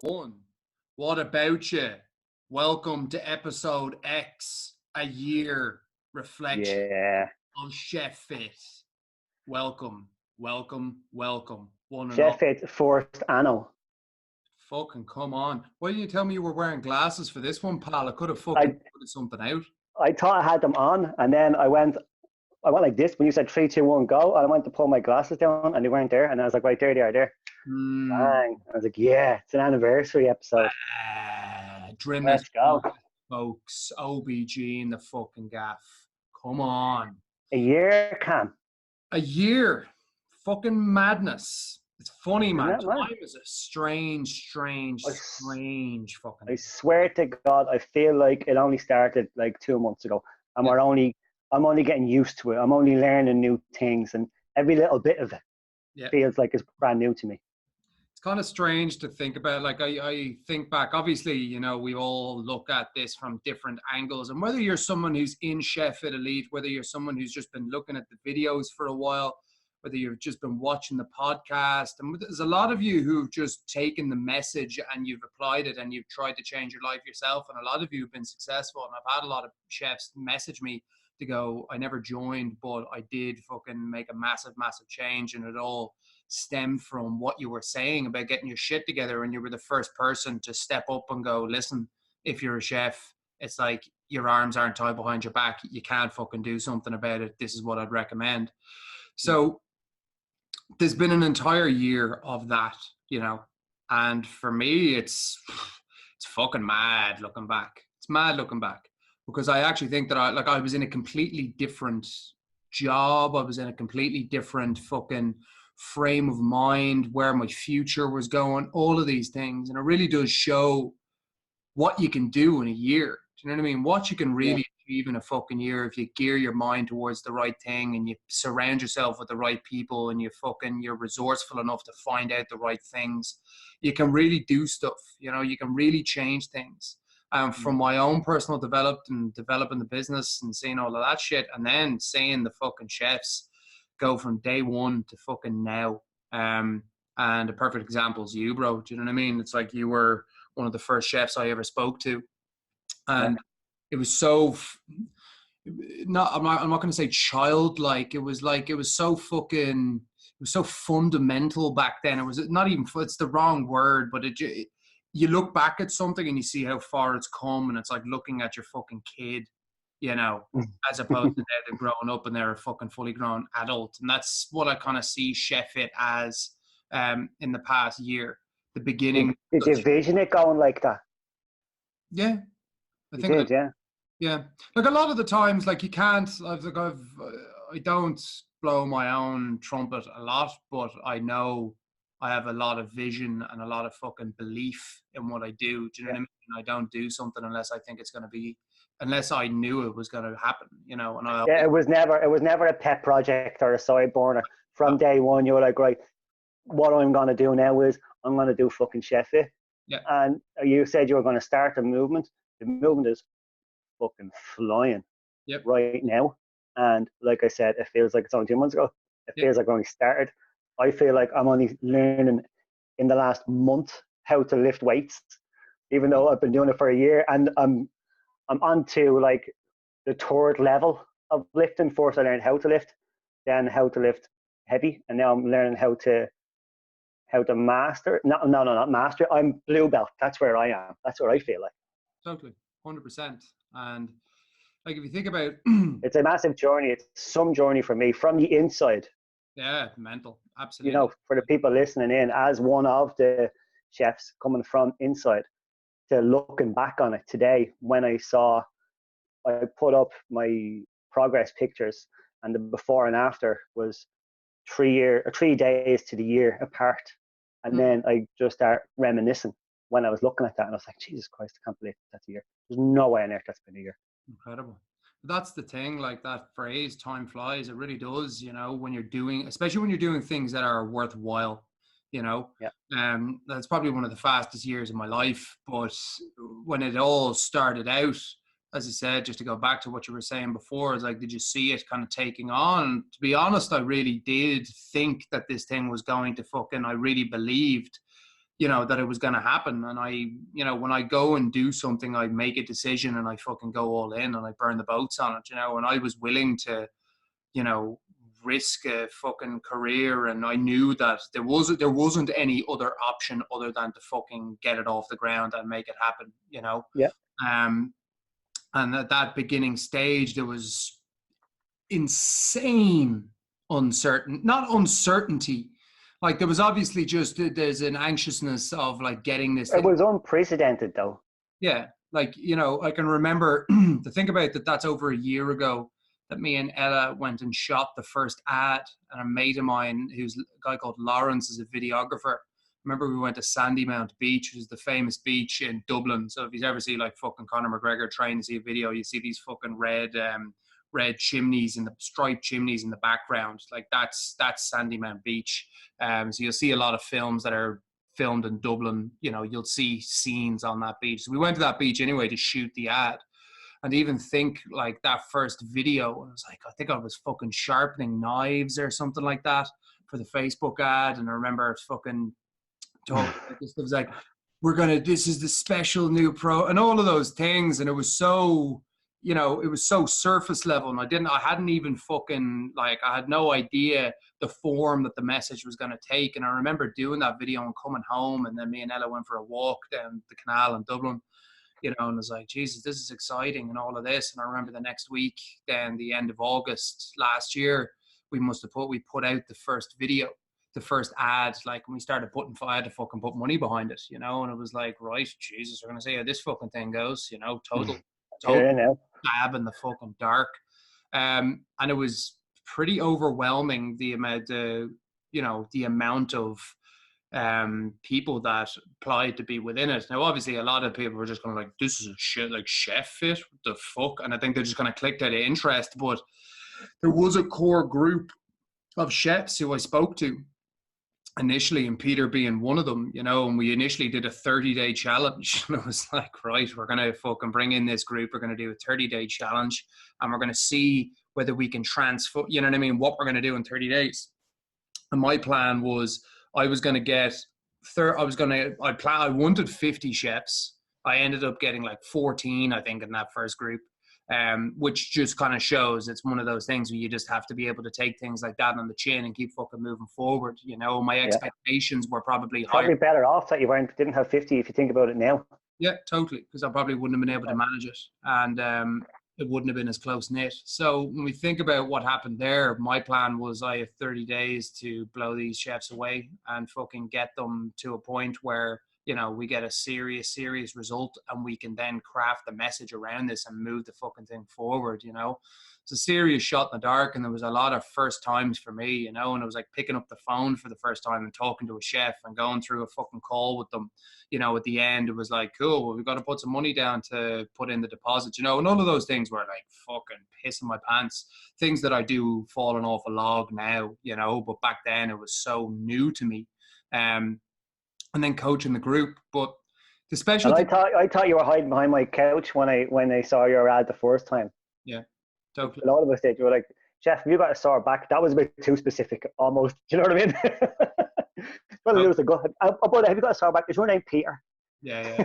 One. What about you? Welcome to episode X, a year reflection on Chef Fit. Welcome. One and Chef all. Fit first anno. Fucking come on. Why didn't you tell me you were wearing glasses for this one, pal? I could have fucking put something out. I thought I had them on, and then I went like this when you said 3, 2, 1, go. And I went to pull my glasses down, and they weren't there. And I was like, right there, they are there. Bang. I was like, yeah, it's an anniversary episode. Let's go. Folks, OBG in the fucking gaff. Come on. A year, Cam. A year. Fucking madness. It's funny, man. Time is a strange fucking. I swear to God, I feel like it only started like 2 months ago, and I'm only getting used to it. I'm only learning new things, and every little bit of it feels like it's brand new to me. It's kind of strange to think about. Like I think back, obviously, you know, we all look at this from different angles, and whether you're someone who's in Chef Fit Elite, whether you're someone who's just been looking at the videos for a while, whether you've just been watching the podcast, and there's a lot of you who've just taken the message and you've applied it and you've tried to change your life yourself. And a lot of you have been successful. And I've had a lot of chefs message me to go, I never joined, but I did fucking make a massive change. And it all stemmed from what you were saying about getting your shit together. And you were the first person to step up and go, listen, if you're a chef, it's like your arms aren't tied behind your back. You can't fucking do something about it. This is what I'd recommend. So there's been an entire year of that, you know, and for me, it's fucking mad looking back. It's mad looking back because I actually think that I was in a completely different job. I was in a completely different fucking frame of mind, where my future was going, all of these things. And it really does show what you can do in a year. Do you know what I mean? What you can really achieve in a fucking year if you gear your mind towards the right thing and you surround yourself with the right people and you're resourceful enough to find out the right things. You can really do stuff, you know, you can really change things. From my own personal developing the business and seeing all of that shit, and then seeing the fucking chefs go from day one to fucking now. And a perfect example is you, bro. Do you know what I mean? It's like you were one of the first chefs I ever spoke to. And it was so I'm not going to say childlike. It was so fundamental back then. It was not even, it's the wrong word, but you look back at something and you see how far it's come, and it's like looking at your fucking kid, you know, as opposed to now they're growing up and they're a fucking fully grown adult. And that's what I kind of see Chef Fit as in the past year. The beginning. Did you vision it going like that? Yeah. I think did, yeah. Like a lot of the times, like you can't, I don't blow my own trumpet a lot, but I know I have a lot of vision and a lot of fucking belief in what I do. Do you know what I mean? I don't do something unless I think it's going to be, unless I knew it was going to happen, you know. And it was never a pet project or a side burner. From day one, you were like, right, what I'm going to do now is I'm going to do fucking Chef Fit. Yeah. And you said you were going to start a movement. The movement is fucking flying right now. And like I said, it feels like it's only 2 months ago. It feels like I only started. I feel like I'm only learning in the last month how to lift weights, even though I've been doing it for a year. And I'm on to like the third level of lifting. First I learned how to lift, then how to lift heavy, and now I'm learning how to master. Not master. I'm blue belt. That's where I am. That's what I feel like. Totally, 100%. And like if you think about, it's a massive journey. It's some journey for me from the inside. Yeah, mental, absolutely. You know, for the people listening in, as one of the chefs coming from inside, to looking back on it today, when I put up my progress pictures, and the before and after was 3 days to the year apart. And then I just start reminiscing when I was looking at that, and I was like, Jesus Christ, I can't believe that's a year. There's no way on earth that's been a year. Incredible. That's the thing, like that phrase, time flies. It really does, you know, when you're doing, especially when you're doing things that are worthwhile, you know. That's probably one of the fastest years of my life. But when it all started out, as I said, just to go back to what you were saying before, is like, did you see it kind of taking on? And to be honest, I really did think that this thing was going to I really believed, you know, that it was going to happen. And I, you know, when I go and do something, I make a decision and I fucking go all in and I burn the boats on it, you know, and I was willing to, you know, risk a fucking career. And I knew that there wasn't any other option other than to fucking get it off the ground and make it happen, you know? Yeah. And at that beginning stage, there was insane uncertainty. Like there was obviously just, there's an anxiousness of like getting this. It was unprecedented though. Yeah. Like, you know, I can remember to think about that. That's over a year ago that me and Ella went and shot the first ad, and a mate of mine, who's a guy called Lawrence, is a videographer. Remember we went to Sandymount Beach, which is the famous beach in Dublin. So if you ever see like fucking Conor McGregor trying to see a video, you see these fucking red chimneys and the striped chimneys in the background. Like that's Sandymount Beach. So you'll see a lot of films that are filmed in Dublin. You know, you'll see scenes on that beach. So we went to that beach anyway to shoot the ad. And even think like that first video, I was like, I think I was fucking sharpening knives or something like that for the Facebook ad. And I remember fucking talking like this. It was like, this is the special new pro and all of those things. And it was so, you know, it was so surface level. And I hadn't even fucking, like, I had no idea the form that the message was going to take. And I remember doing that video and coming home, and then me and Ella went for a walk down the canal in Dublin. You know, and I was like, Jesus, this is exciting and all of this. And I remember the next week, then the end of August last year, we put out the first video, the first ad, like when we started I had to fucking put money behind it, you know, and it was like, right, Jesus, we're going to see how this fucking thing goes, you know, total stab in the fucking dark. And it was pretty overwhelming, the amount of people that applied to be within it. Now, obviously, a lot of people were just going to like, this is a shit, like chef fit, what the fuck? And I think they're just going to click out of interest. But there was a core group of chefs who I spoke to initially, and Peter being one of them, you know, and we initially did a 30-day challenge. And I was like, right, we're going to fucking bring in this group. We're going to do a 30-day challenge, and we're going to see whether we can transfer, you know what I mean, what we're going to do in 30 days. And my plan was, I was going to get, I wanted 50 chefs. I ended up getting like 14, I think, in that first group, which just kind of shows it's one of those things where you just have to be able to take things like that on the chin and keep fucking moving forward. You know, my expectations were probably higher. Probably better off that you didn't have 50 if you think about it now. Yeah, totally, because I probably wouldn't have been able to manage it. And it wouldn't have been as close-knit. So when we think about what happened there, my plan was I have 30 days to blow these chefs away and fucking get them to a point where, you know, we get a serious result, and we can then craft the message around this and move the fucking thing forward, you know. It's a serious shot in the dark, and there was a lot of first times for me, you know, and it was like picking up the phone for the first time and talking to a chef and going through a fucking call with them. You know, at the end, it was like, cool, well, we've got to put some money down to put in the deposit, you know, and all of those things were like fucking pissing my pants. Things that I do falling off a log now, you know, but back then it was so new to me. And then coaching the group. But the special I thought you were hiding behind my couch when I saw your ad the first time. Yeah, totally. A lot of us did. You were like, Chef, have you got a sore back? That was a bit too specific, almost. Do you know what I mean? Well, it was a good. But have you got a sore back? Is your name Peter? Yeah.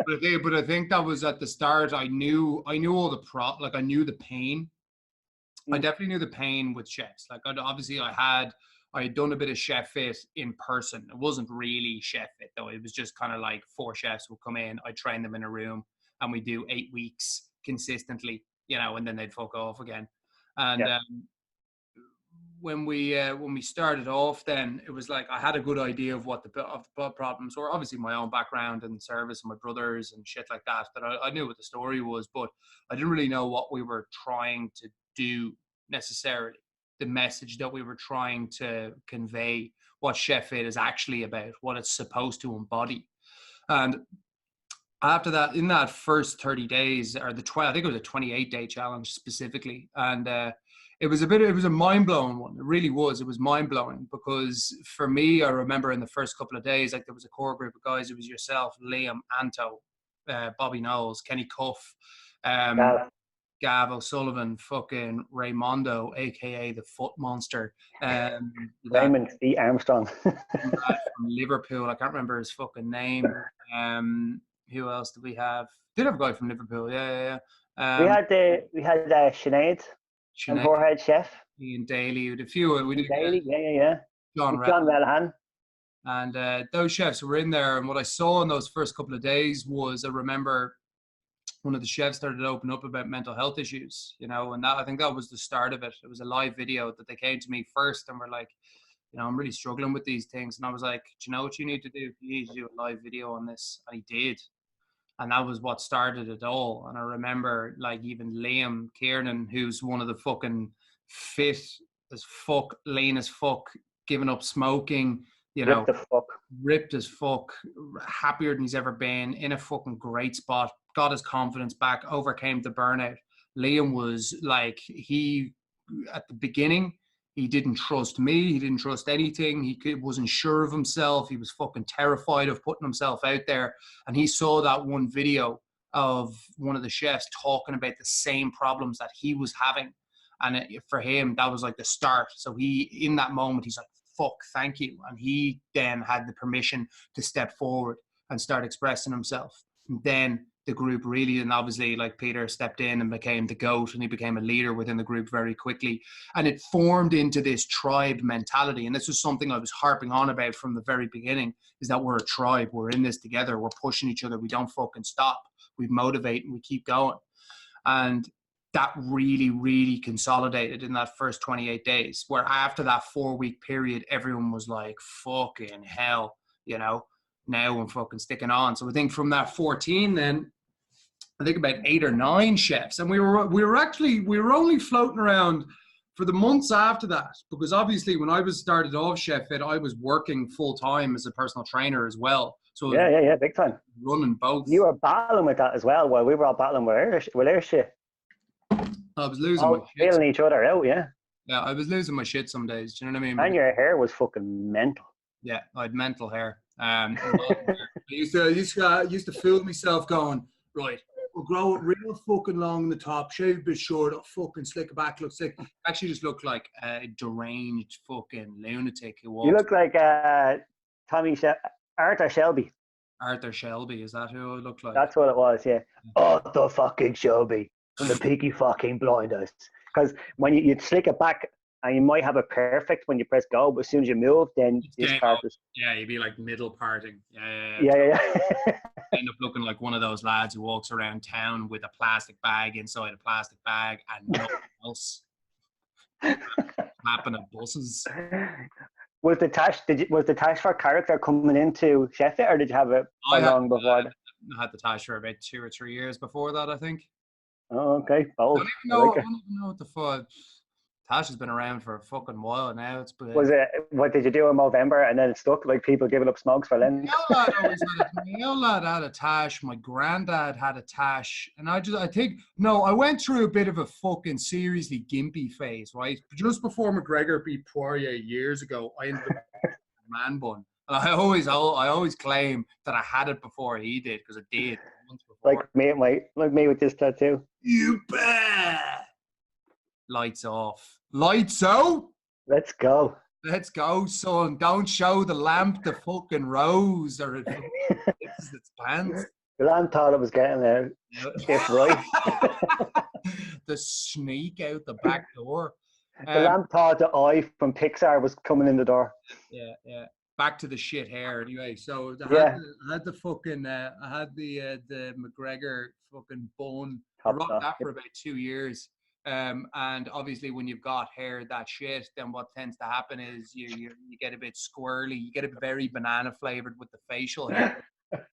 But I think that was at the start. I knew all the I knew the pain. I definitely knew the pain with chefs. Like I had done a bit of chef fit in person. It wasn't really chef fit though. It was just kind of like 4 chefs would come in. I train them in a room, and we do 8 weeks consistently, you know, and then they'd fuck off again. And when we started off, then it was like I had a good idea of what the problems were. Obviously, my own background and service and my brothers and shit like that. That I knew what the story was, but I didn't really know what we were trying to do necessarily. The message that we were trying to convey, what Chef Fit is actually about, what it's supposed to embody. And after that, in that first 30 days, or I think it was a 28-day challenge specifically, and it was a mind-blowing one. It really was. It was mind-blowing because for me, I remember in the first couple of days, like there was a core group of guys. It was yourself, Liam, Anto, Bobby Knowles, Kenny Cuff, Gav O'Sullivan, fucking Raymondo, aka the Foot Monster. Raymond D. Armstrong. From Liverpool. I can't remember his fucking name. Who else did we have? Did have a guy from Liverpool? Yeah. We had Sinead and her head chef. Ian Daly. We did a few. We did Daly. Yeah. John Rellahan. And those chefs were in there. And what I saw in those first couple of days was, I remember one of the chefs started to open up about mental health issues, and I think that was the start of it. It was a live video that they came to me first and were like, I'm really struggling with these things. And I was like, do you know what you need to do? You need to do a live video on this. And he did. And that was what started it all. And I remember like even Liam Kiernan, who's one of the fucking fit as fuck, lean as fuck, giving up smoking, ripped as fuck, happier than he's ever been, in a fucking great spot, got his confidence back, overcame the burnout. Liam was like, at the beginning, he didn't trust me. He didn't trust anything. He wasn't sure of himself. He was fucking terrified of putting himself out there. And he saw that one video of one of the chefs talking about the same problems that he was having. And for him, that was like the start. So in that moment, he's like, fuck, thank you. And he then had the permission to step forward and start expressing himself. And then the group really, and obviously like Peter stepped in and became the GOAT, and he became a leader within the group very quickly. And it formed into this tribe mentality. And this was something I was harping on about from the very beginning, is that we're a tribe. We're in this together. We're pushing each other. We don't fucking stop. We motivate and we keep going. And that really, really consolidated in that first 28 days, where after that 4-week period, everyone was like, fucking hell, now I'm fucking sticking on. So I think from that 14, then I think about 8 or 9 chefs. And we were only floating around for the months after that, because obviously when I was started off Chef Fit, I was working full time as a personal trainer as well. So yeah, big time. Running both. You were battling with that as well, while we were all battling with our shit. I was losing my shit. Feeling each other out, yeah. Yeah, I was losing my shit some days. Do you know what I mean? And your hair was fucking mental. Yeah, I had mental hair. I used to fool myself going, right, we'll grow it real fucking long in the top, shave a bit short, I'll fucking slick it back, look sick. Actually just looked like a deranged fucking lunatic who walked. You look like Arthur Shelby. Arthur Shelby, is that who I looked like? That's what it was, yeah. Arthur fucking Shelby from the Peaky fucking Blinders. Because when you slick it back, and you might have it perfect when you press go, but as soon as you move, then this part is... Yeah, you'd be like middle parting. Yeah. End up looking like one of those lads who walks around town with a plastic bag inside a plastic bag and nothing else. Mapping at buses. Was the Tash for character coming into Chef Fit, or did you have it long before that? I had the Tash for about 2 or 3 years before that, I think. Oh, okay. Both. I don't even know what the fuck. Tash has been around for a fucking while now. What did you do in Movember and then it stuck, like people giving up smokes for Lent? My old lad had a Tash. My granddad had a Tash. And I went through a bit of a fucking seriously gimpy phase, right? Just before McGregor beat Poirier years ago, I ended up with a man bun. And I always claim that I had it before he did, because I did once before. Like me with this tattoo. You bet. Lights off. Lights out. Let's go. Let's go, son. Don't show the lamp the fucking rose, or it fixes its pants. The lamp thought it was getting there. If right. The sneak out the back door. The lamp thought the eye from Pixar was coming in the door. Yeah. Back to the shit hair anyway. So I had the fucking I had the McGregor fucking bone. I rocked that for about 2 years. And obviously when you've got hair that shit, then what tends to happen is you get a bit squirrely. You get a very banana flavored with the facial hair.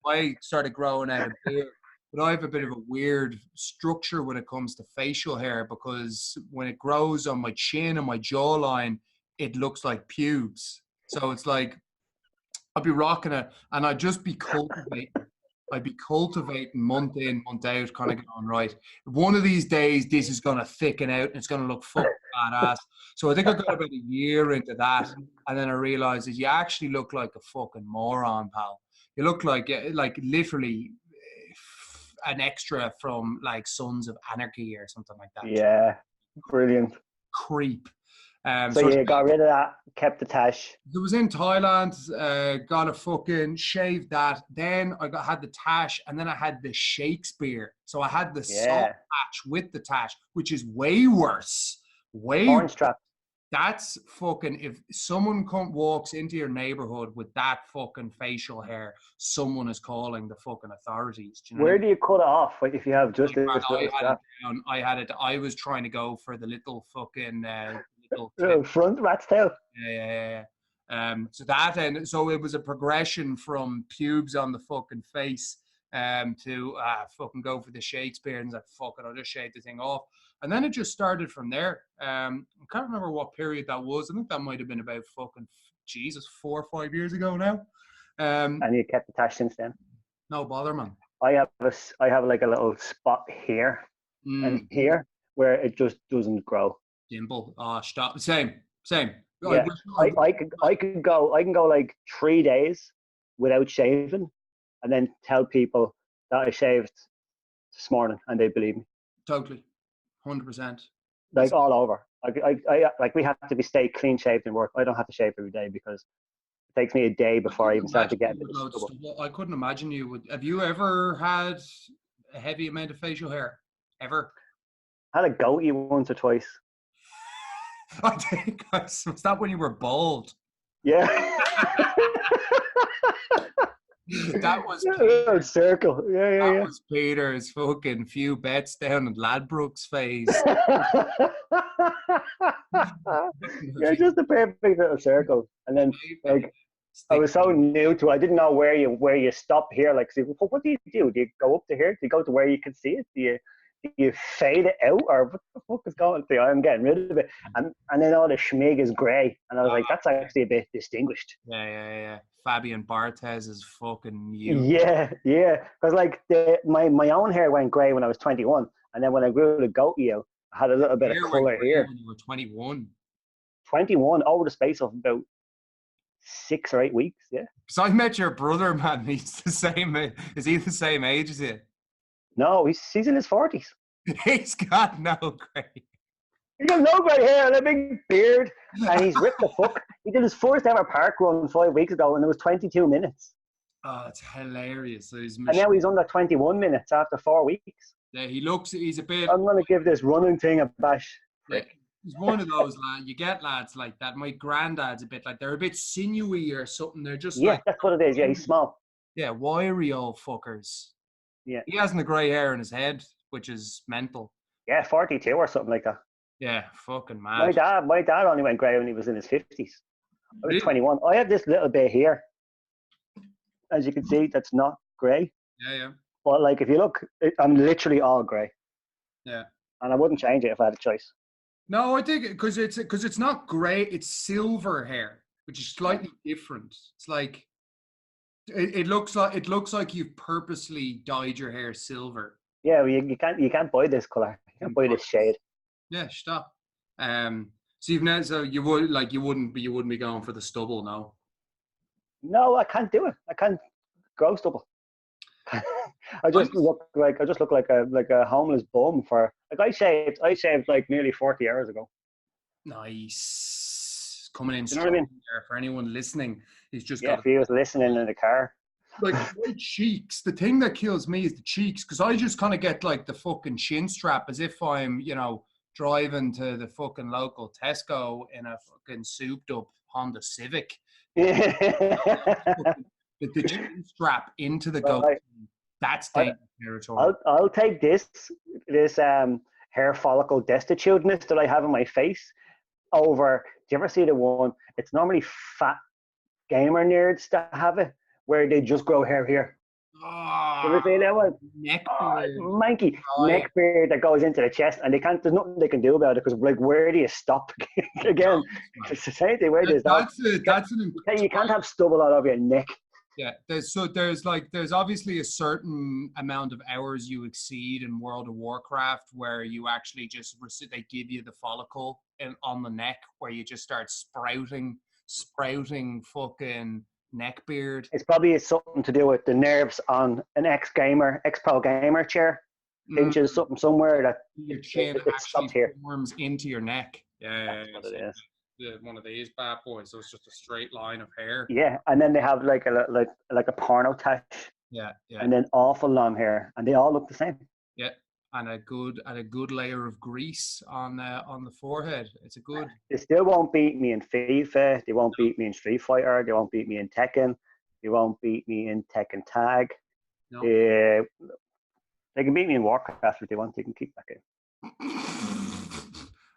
I started growing out a beard, but I have a bit of a weird structure when it comes to facial hair, because when it grows on my chin and my jawline, it looks like pubes. So it's like I'd be rocking it and I'd just be cultivating. I'd be cultivating month in, month out, kind of going, right, one of these days, this is going to thicken out and it's going to look fucking badass. So I think I got about a year into that. And then I realized that you actually look like a fucking moron, pal. You look like literally an extra from like Sons of Anarchy or something like that. Yeah, brilliant. Creep. So you got rid of that, kept the tash. It was in Thailand, got a fucking shaved that. Then I had the tash, and then I had the Shakespeare. So I had the soft patch with the tash, which is way worse. Porn strap. That's fucking, if someone walks into your neighborhood with that fucking facial hair, someone is calling the fucking authorities. Do you know Where do you cut it off? Like if you have just this little strap? I was trying to go for the little fucking front rat's tail. Yeah. So it was a progression from pubes on the fucking face to fucking go for the Shakespeare, and like, fuck it, I'll just shave the thing off. And then it just started from there. I can't remember what period that was. I think that might have been about fucking, Jesus, 4 or 5 years ago now. And you kept the tash since then? No bother, man. I have like a little spot here and here where it just doesn't grow. Dimple. Oh, stop. Same. Yeah. I can go like 3 days without shaving, and then tell people that I shaved this morning, and they believe me. Totally, 100%. Like all over. I like we have to stay clean shaved in work. I don't have to shave every day because it takes me a day before I even start to get it. I couldn't imagine you would. Have you ever had a heavy amount of facial hair? Ever? I had a goatee once or twice. I think was that when you were bald? Yeah. That was Peter's circle. Yeah. That was Peter's fucking few bets down in Ladbrokes phase. Yeah, just a perfect little circle. And then like I was so new to it, I didn't know where you stop here. Like, what do you do? Do you go up to here? Do you go to where you can see it? Do you fade it out, or what the fuck is going on? I'm getting rid of it. And then all the schmig is grey. And I was like, that's actually a bit distinguished. Yeah. Fabian Barthez is fucking you. Yeah. Because like my own hair went grey when I was 21. And then when I grew the goatee out, I had a little bit of colour here. When you were 21. 21 over the space of about 6 or 8 weeks, yeah. So I met your brother, man. He's the same. Is he the same age as you? No, he's in his 40s. He's got no grey. He got no grey hair and a big beard, and he's ripped the fuck. He did his first ever park run 5 weeks ago, and it was 22 minutes. Oh, it's hilarious. So and now he's under 21 minutes after 4 weeks. Yeah, he's a bit. I'm going to give this running thing a bash. Yeah, he's one of those lads. You get lads like that. My granddad's a bit like, they're a bit sinewy or something. They're just that's what it is. Yeah, he's small. Yeah, wiry old fuckers. Yeah. He hasn't the grey hair in his head, which is mental. Yeah, 42 or something like that. Yeah, fucking mad. My dad only went grey when he was in his 50s. I was 21. I have this little bit here. As you can see, that's not grey. Yeah. But like, if you look, I'm literally all grey. Yeah. And I wouldn't change it if I had a choice. No, I think because it's not grey, it's silver hair, which is slightly different. It's like it looks like you've purposely dyed your hair silver. Yeah, well, you can't buy this colour. You can't buy this shade. Yeah, stop. So you wouldn't be going for the stubble, no? No, I can't do it. I can't grow stubble. I just look like a homeless bum for like I shaved like nearly 40 hours ago. Nice. Coming in strong there for anyone listening. He's just if he was listening in the car. Like my cheeks. The thing that kills me is the cheeks, because I just kind of get like the fucking chin strap as if I'm, driving to the fucking local Tesco in a fucking souped up Honda Civic. The chin strap into the goat. Right. That's dangerous territory. I'll take this hair follicle destituteness that I have in my face over. Do you ever see the one? It's normally fat gamer nerds that have it, where they just grow hair here. Oh, you ever see that one? Neck beard. Manky neck beard that goes into the chest, and there's nothing they can do about it, because like, where do you stop again? It's the same thing. Where does you can't have stubble all over your neck. Yeah, there's obviously a certain amount of hours you exceed in World of Warcraft where you actually just they give you the follicle on the neck where you just start sprouting fucking neck beard. It's probably something to do with the nerves on an ex-pro gamer chair. Pinches something somewhere that your chin it actually stops here. forms into your neck. Yeah, that's what it is. One of these bad boys, so it's just a straight line of hair. Yeah, and then they have like a porno tash. Yeah. And then awful long hair, and they all look the same. Yeah, and a good layer of grease on the forehead. It's a good. They still won't beat me in FIFA. They won't beat me in Street Fighter. They won't beat me in Tekken. They won't beat me in Tekken Tag. No. They can beat me in Warcraft if they want. They can keep that game.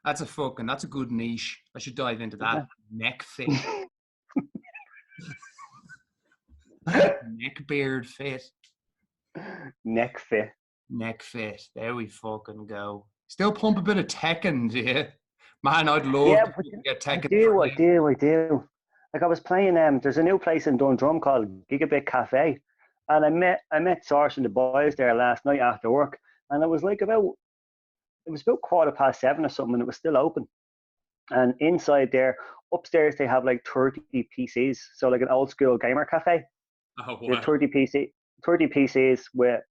That's a good niche. I should dive into that. Yeah. Neck fit. Neck beard fit. Neck fit. Neck fit. There we fucking go. Still pump a bit of Tekken, do you? Man, I'd love to get Tekken. I do. Like I was playing there's a new place in Dundrum called Gigabit Cafe. And I met Sarge and the boys there last night after work. And it was about 7:15 or something, and it was still open. And inside there, upstairs they have like 30 PCs. So like an old school gamer cafe. Oh, wow. There's 30 PCs with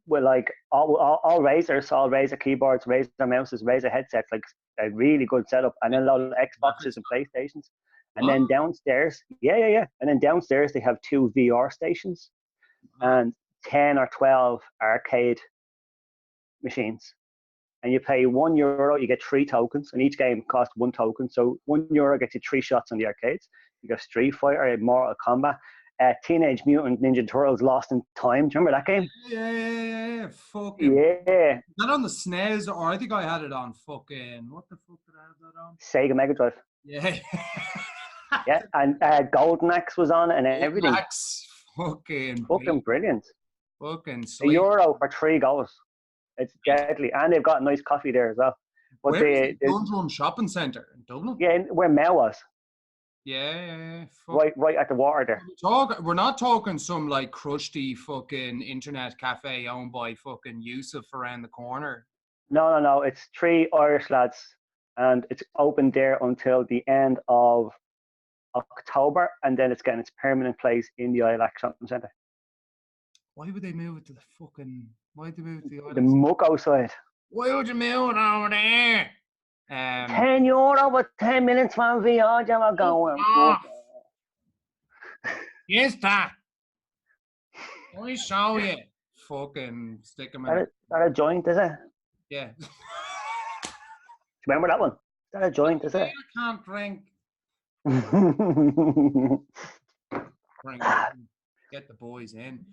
like all Razers, all Razer keyboards, Razer mouses, Razer headsets, like a really good setup, and then a lot of Xboxes and PlayStations. And then downstairs, and then downstairs they have 2 VR stations and 10 or 12 arcade machines. And you pay €1, you get 3 tokens, and each game costs 1 token. So €1 gets you 3 shots on the arcades. You got Street Fighter, Mortal Kombat, Teenage Mutant Ninja Turtles Lost in Time. Do you remember that game? Yeah. Fucking. Yeah. Is that on the SNES, or I think I had it on fucking, what the fuck did I have that on? Sega Mega Drive. Yeah. Yeah, and Golden Axe was on it and everything. Axe. Fucking brilliant. Fucking sweet. €1 for 3 goals. It's deadly. And they've got a nice coffee there as well. But where is the Dundrum Shopping Centre in Dublin? Yeah, where Mel was. Yeah. Right at the water there. We're not talking some like crusty fucking internet cafe owned by fucking Yusuf around the corner. No. It's 3 Irish lads, and it's open there until the end of October, and then it's getting its permanent place in the Isle Shopping Centre. Why would they move it to the fucking? Why'd they move it to the Isle? The muck outside. Why would you move it over there? €10 with 10 minutes from VR, you were going. Yes, that. Let me show you. Fucking stick them in. Is that a joint, is it? Yeah. Remember that one? Is that a joint, is it? I can't drink. Get the boys in.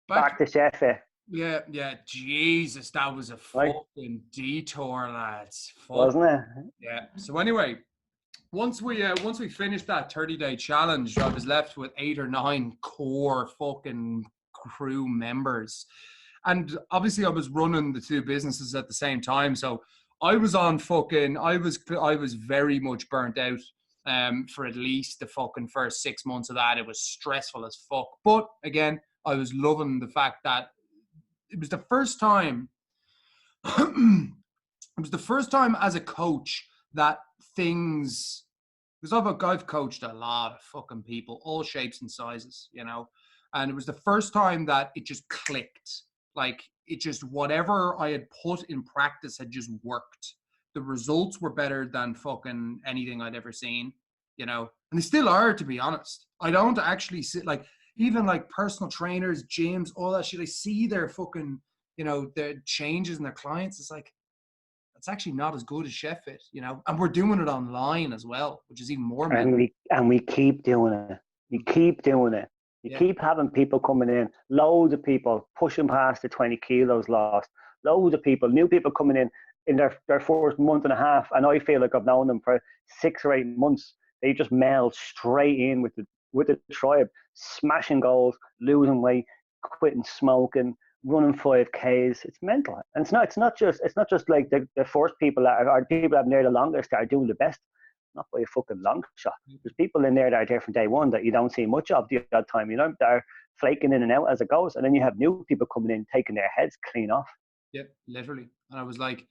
Back to Sheffield. Yeah. Jesus, that was a fucking detour, lads. Wasn't it? Yeah. So anyway, once we finished that 30-day challenge, I was left with 8 or 9 core fucking crew members, and obviously I was running the 2 businesses at the same time. So I was on fucking. I was very much burnt out. For at least the fucking first 6 months of that, it was stressful as fuck. But again, I was loving the fact that it was the first time. It was the first time as a coach that things, because I've coached a lot of fucking people, all shapes and sizes, you know, and it was the first time that it just clicked. Like it just, whatever I had put in practice had just worked. The results were better than fucking anything I'd ever seen, you know, and they still are, to be honest. I don't actually see, like, even like personal trainers, gyms, all that shit. I see their fucking, you know, their changes in their clients. It's like, it's actually not as good as ShefFit, you know, and we're doing it online as well, which is even more. And we keep doing it. You keep doing it. You keep having people coming in, loads of people pushing past the 20 kilos lost, loads of people, new people coming in their first month and a half, and I feel like I've known them for 6 or 8 months. They just meld straight in with the tribe, smashing goals, losing weight, quitting smoking, running 5Ks. It's mental, and it's not just like the first people that are people that have near the longest that are doing the best. Not by a fucking long shot. There's people in there that are there from day one that you don't see much of the odd time, you know, that are flaking in and out as it goes, and then you have new people coming in taking their heads clean off. Yep, literally. And I was like,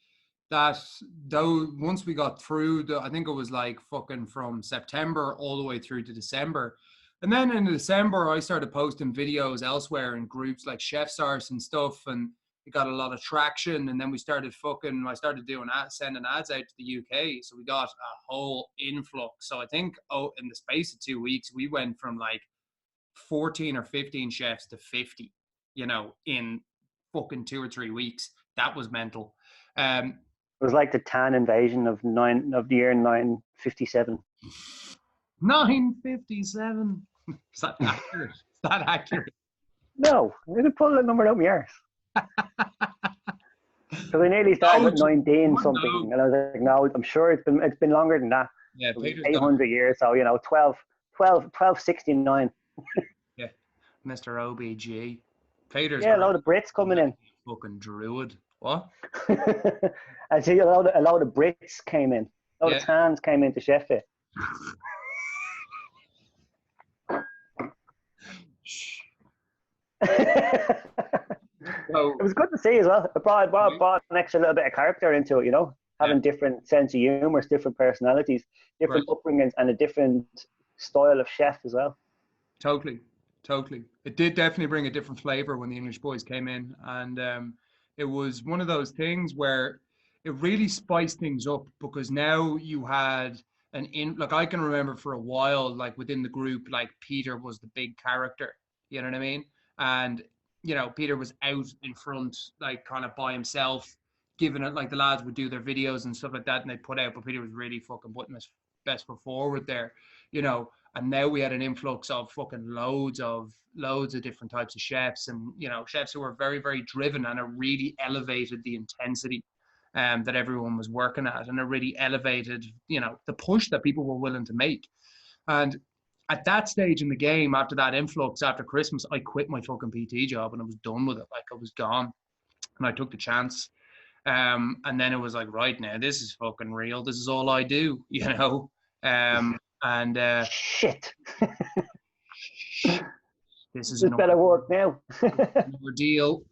that though, once we got through I think it was like fucking from September all the way through to December, And then in December, I started posting videos elsewhere in groups like Chef's Arse and stuff, and it got a lot of traction. And then I started doing sending ads out to the UK. So we got a whole influx. So I think, in the space of 2 weeks, we went from like 14 or 15 chefs to 50, in fucking 2 or 3 weeks. That was mental. It was like the tan invasion of the year 957. 957. Is that accurate? Is that accurate? No, I'm going to pull a number out my arse. Because I nearly started at 19 something, and I was like, no, I'm sure it's been longer than that. Yeah, 800 years, so 1269. Yeah, Mr. OBG. Peter's a load of Brits coming in. Fucking druid. What? I see a load of Brits came in. A lot of Tans came into Sheffield. So, it was good to see as well. It brought an extra little bit of character into it, having different sense of humor, different personalities, different upbringings, and a different style of chef as well. Totally. It did definitely bring a different flavor when the English boys came in, and it was one of those things where it really spiced things up, because now you had like, I can remember for a while, like within the group, like Peter was the big character, you know what I mean? And Peter was out in front, like kind of by himself, giving it, like the lads would do their videos and stuff like that, and they'd put out, but Peter was really fucking putting his best foot forward there, and now we had an influx of fucking loads of different types of chefs, and chefs who were very, very driven, and it really elevated the intensity that everyone was working at, and it really elevated the push that people were willing to make. And at that stage in the game, after that influx, after Christmas, I quit my fucking PT job and I was done with it. Like, I was gone, and I took the chance. And then it was like, right, now this is fucking real. This is all I do, shit. This is better work now. Ordeal.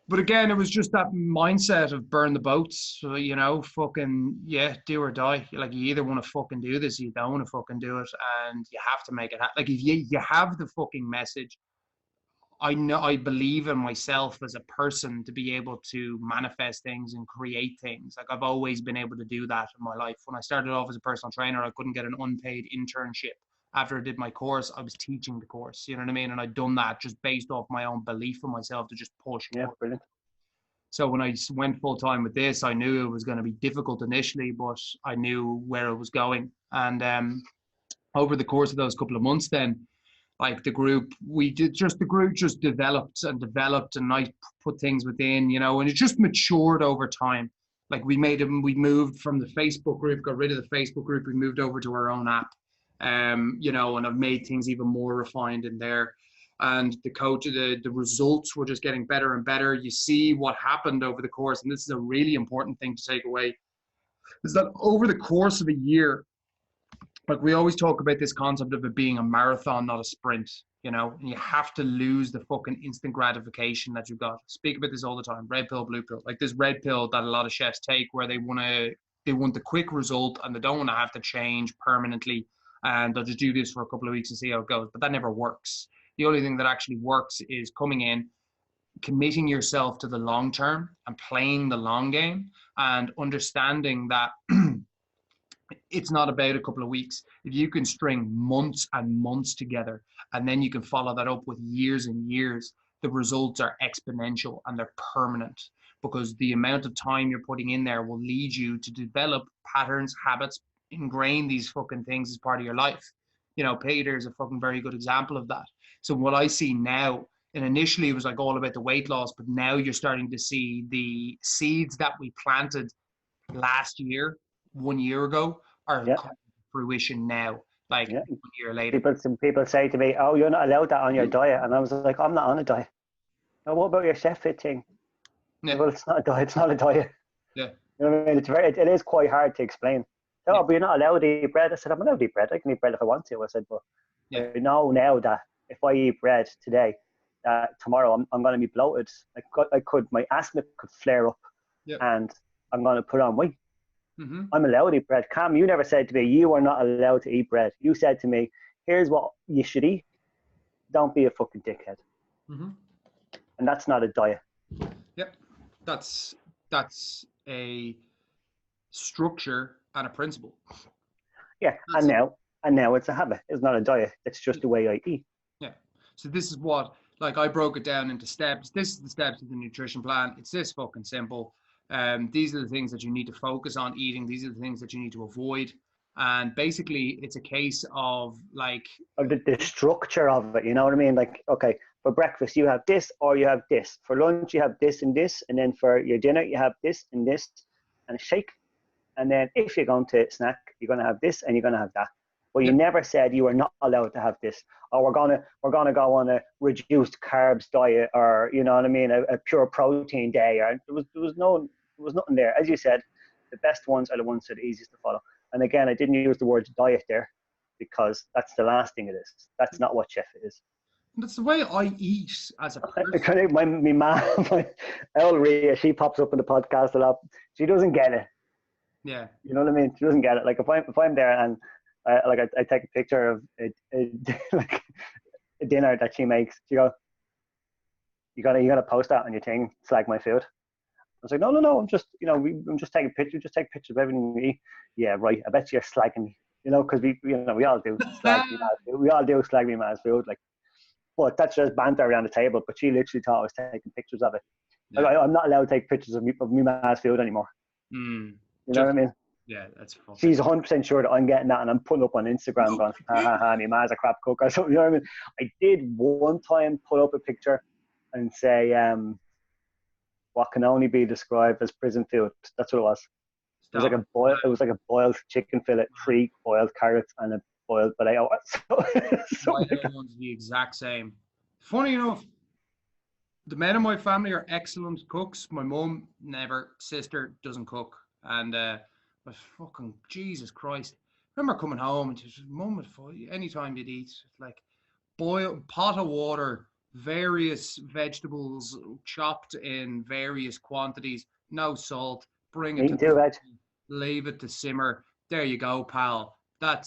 But again, it was just that mindset of burn the boats. So, fucking, do or die. Like, you either want to fucking do this, or you don't want to fucking do it, and you have to make it happen. Like, if you have the fucking message, I believe in myself as a person to be able to manifest things and create things. Like, I've always been able to do that in my life. When I started off as a personal trainer, I couldn't get an unpaid internship. After I did my course, I was teaching the course, you know what I mean? And I'd done that just based off my own belief in myself to just push. Yeah, brilliant. So when I went full time with this, I knew it was going to be difficult initially, but I knew where it was going. And over the course of those couple of months, then, like, the group just developed, and I put things within, and it just matured over time. Like, we moved from the Facebook group, got rid of the Facebook group, we moved over to our own app. And I've made things even more refined in there. And the results were just getting better and better. You see what happened over the course, and this is a really important thing to take away, is that over the course of a year, like, we always talk about this concept of it being a marathon, not a sprint, and you have to lose the fucking instant gratification that you've got. I speak about this all the time, red pill, blue pill. Like, this red pill that a lot of chefs take, where they want the quick result, and they don't want to have to change permanently, and they'll just do this for a couple of weeks and see how it goes. But that never works. The only thing that actually works is coming in, committing yourself to the long term and playing the long game, and understanding that it's not about a couple of weeks. If you can string months and months together, and then you can follow that up with years and years, the results are exponential and they're permanent, because the amount of time you're putting in there will lead you to develop patterns, habits, ingrain these fucking things as part of your life. Peter is a fucking very good example of that. So what I see now, and initially it was like all about the weight loss, but now you're starting to see the seeds that we planted last year, 1 year ago, are coming to fruition now, like 1 year later. Some people say to me, oh, you're not allowed that on your diet. And I was like, I'm not on a diet. Now, what about your chef fit thing? Yeah. Well, it's not a diet. It's not a diet. Yeah. You know what I mean? It is quite hard to explain. Oh, but you're not allowed to eat bread. I said, I'm allowed to eat bread. I can eat bread if I want to. I said, but I know now that if I eat bread today, tomorrow I'm going to be bloated. My asthma could flare up, and I'm going to put on weight. Mm-hmm. I'm allowed to eat bread. Cam, you never said to me, you are not allowed to eat bread. You said to me, here's what you should eat. Don't be a fucking dickhead. Mm-hmm. And that's not a diet. Yep. That's a structure and a principle. Yeah, and now it's a habit. It's not a diet. It's just the way I eat. Yeah. So this is what, like, I broke it down into steps. This is the steps of the nutrition plan. It's this fucking simple. These are the things that you need to focus on eating. These are the things that you need to avoid. And basically, it's a case of like the structure of it. You know what I mean? Like, okay, for breakfast you have this, or you have this. For lunch you have this, and then for your dinner you have this and this, and a shake. And then if you're going to snack, you're going to have this and you're going to have that. But you never said you were not allowed to have this, or we're gonna go on a reduced carbs diet, or you know what I mean, a pure protein day. Or there was nothing there. As you said, the best ones are the ones that are easiest to follow. And again, I didn't use the word diet there because that's the last thing it is. That's not what chef is. That's the way I eat as a person. My mom, Elria, she pops up in the podcast a lot. She doesn't get it. Yeah. You know what I mean? She doesn't get it. Like if I'm there and I take a picture of like a dinner that she makes, she goes, you gotta post that on your thing, slag my food. I was like, no, I'm just, I'm just taking pictures, just take pictures of everything we eat. Yeah, right. I bet you're slagging me, because we all do slag me mad food. We all do slag me mad food, like. But that's just banter around the table. But she literally thought I was taking pictures of it. Yeah. I'm not allowed to take pictures of me mad food anymore. You know what I mean? Yeah, that's fun. She's 100% sure that I'm getting that, and I'm putting up on Instagram going, me man's a crap cook or something. You know what I mean? I did one time put up a picture and say, what can only be described as prison food. That's what it was. It was like a boiled chicken fillet, 3 boiled carrots, and a boiled potato. My one's the exact same. Funny enough, the men in my family are excellent cooks. My mum never, sister doesn't cook, and but fucking Jesus Christ! I remember coming home and just mum, anytime you'd eat, like boil pot of water, various vegetables chopped in various quantities, no salt. Bring it to leave it to simmer. There you go, pal. That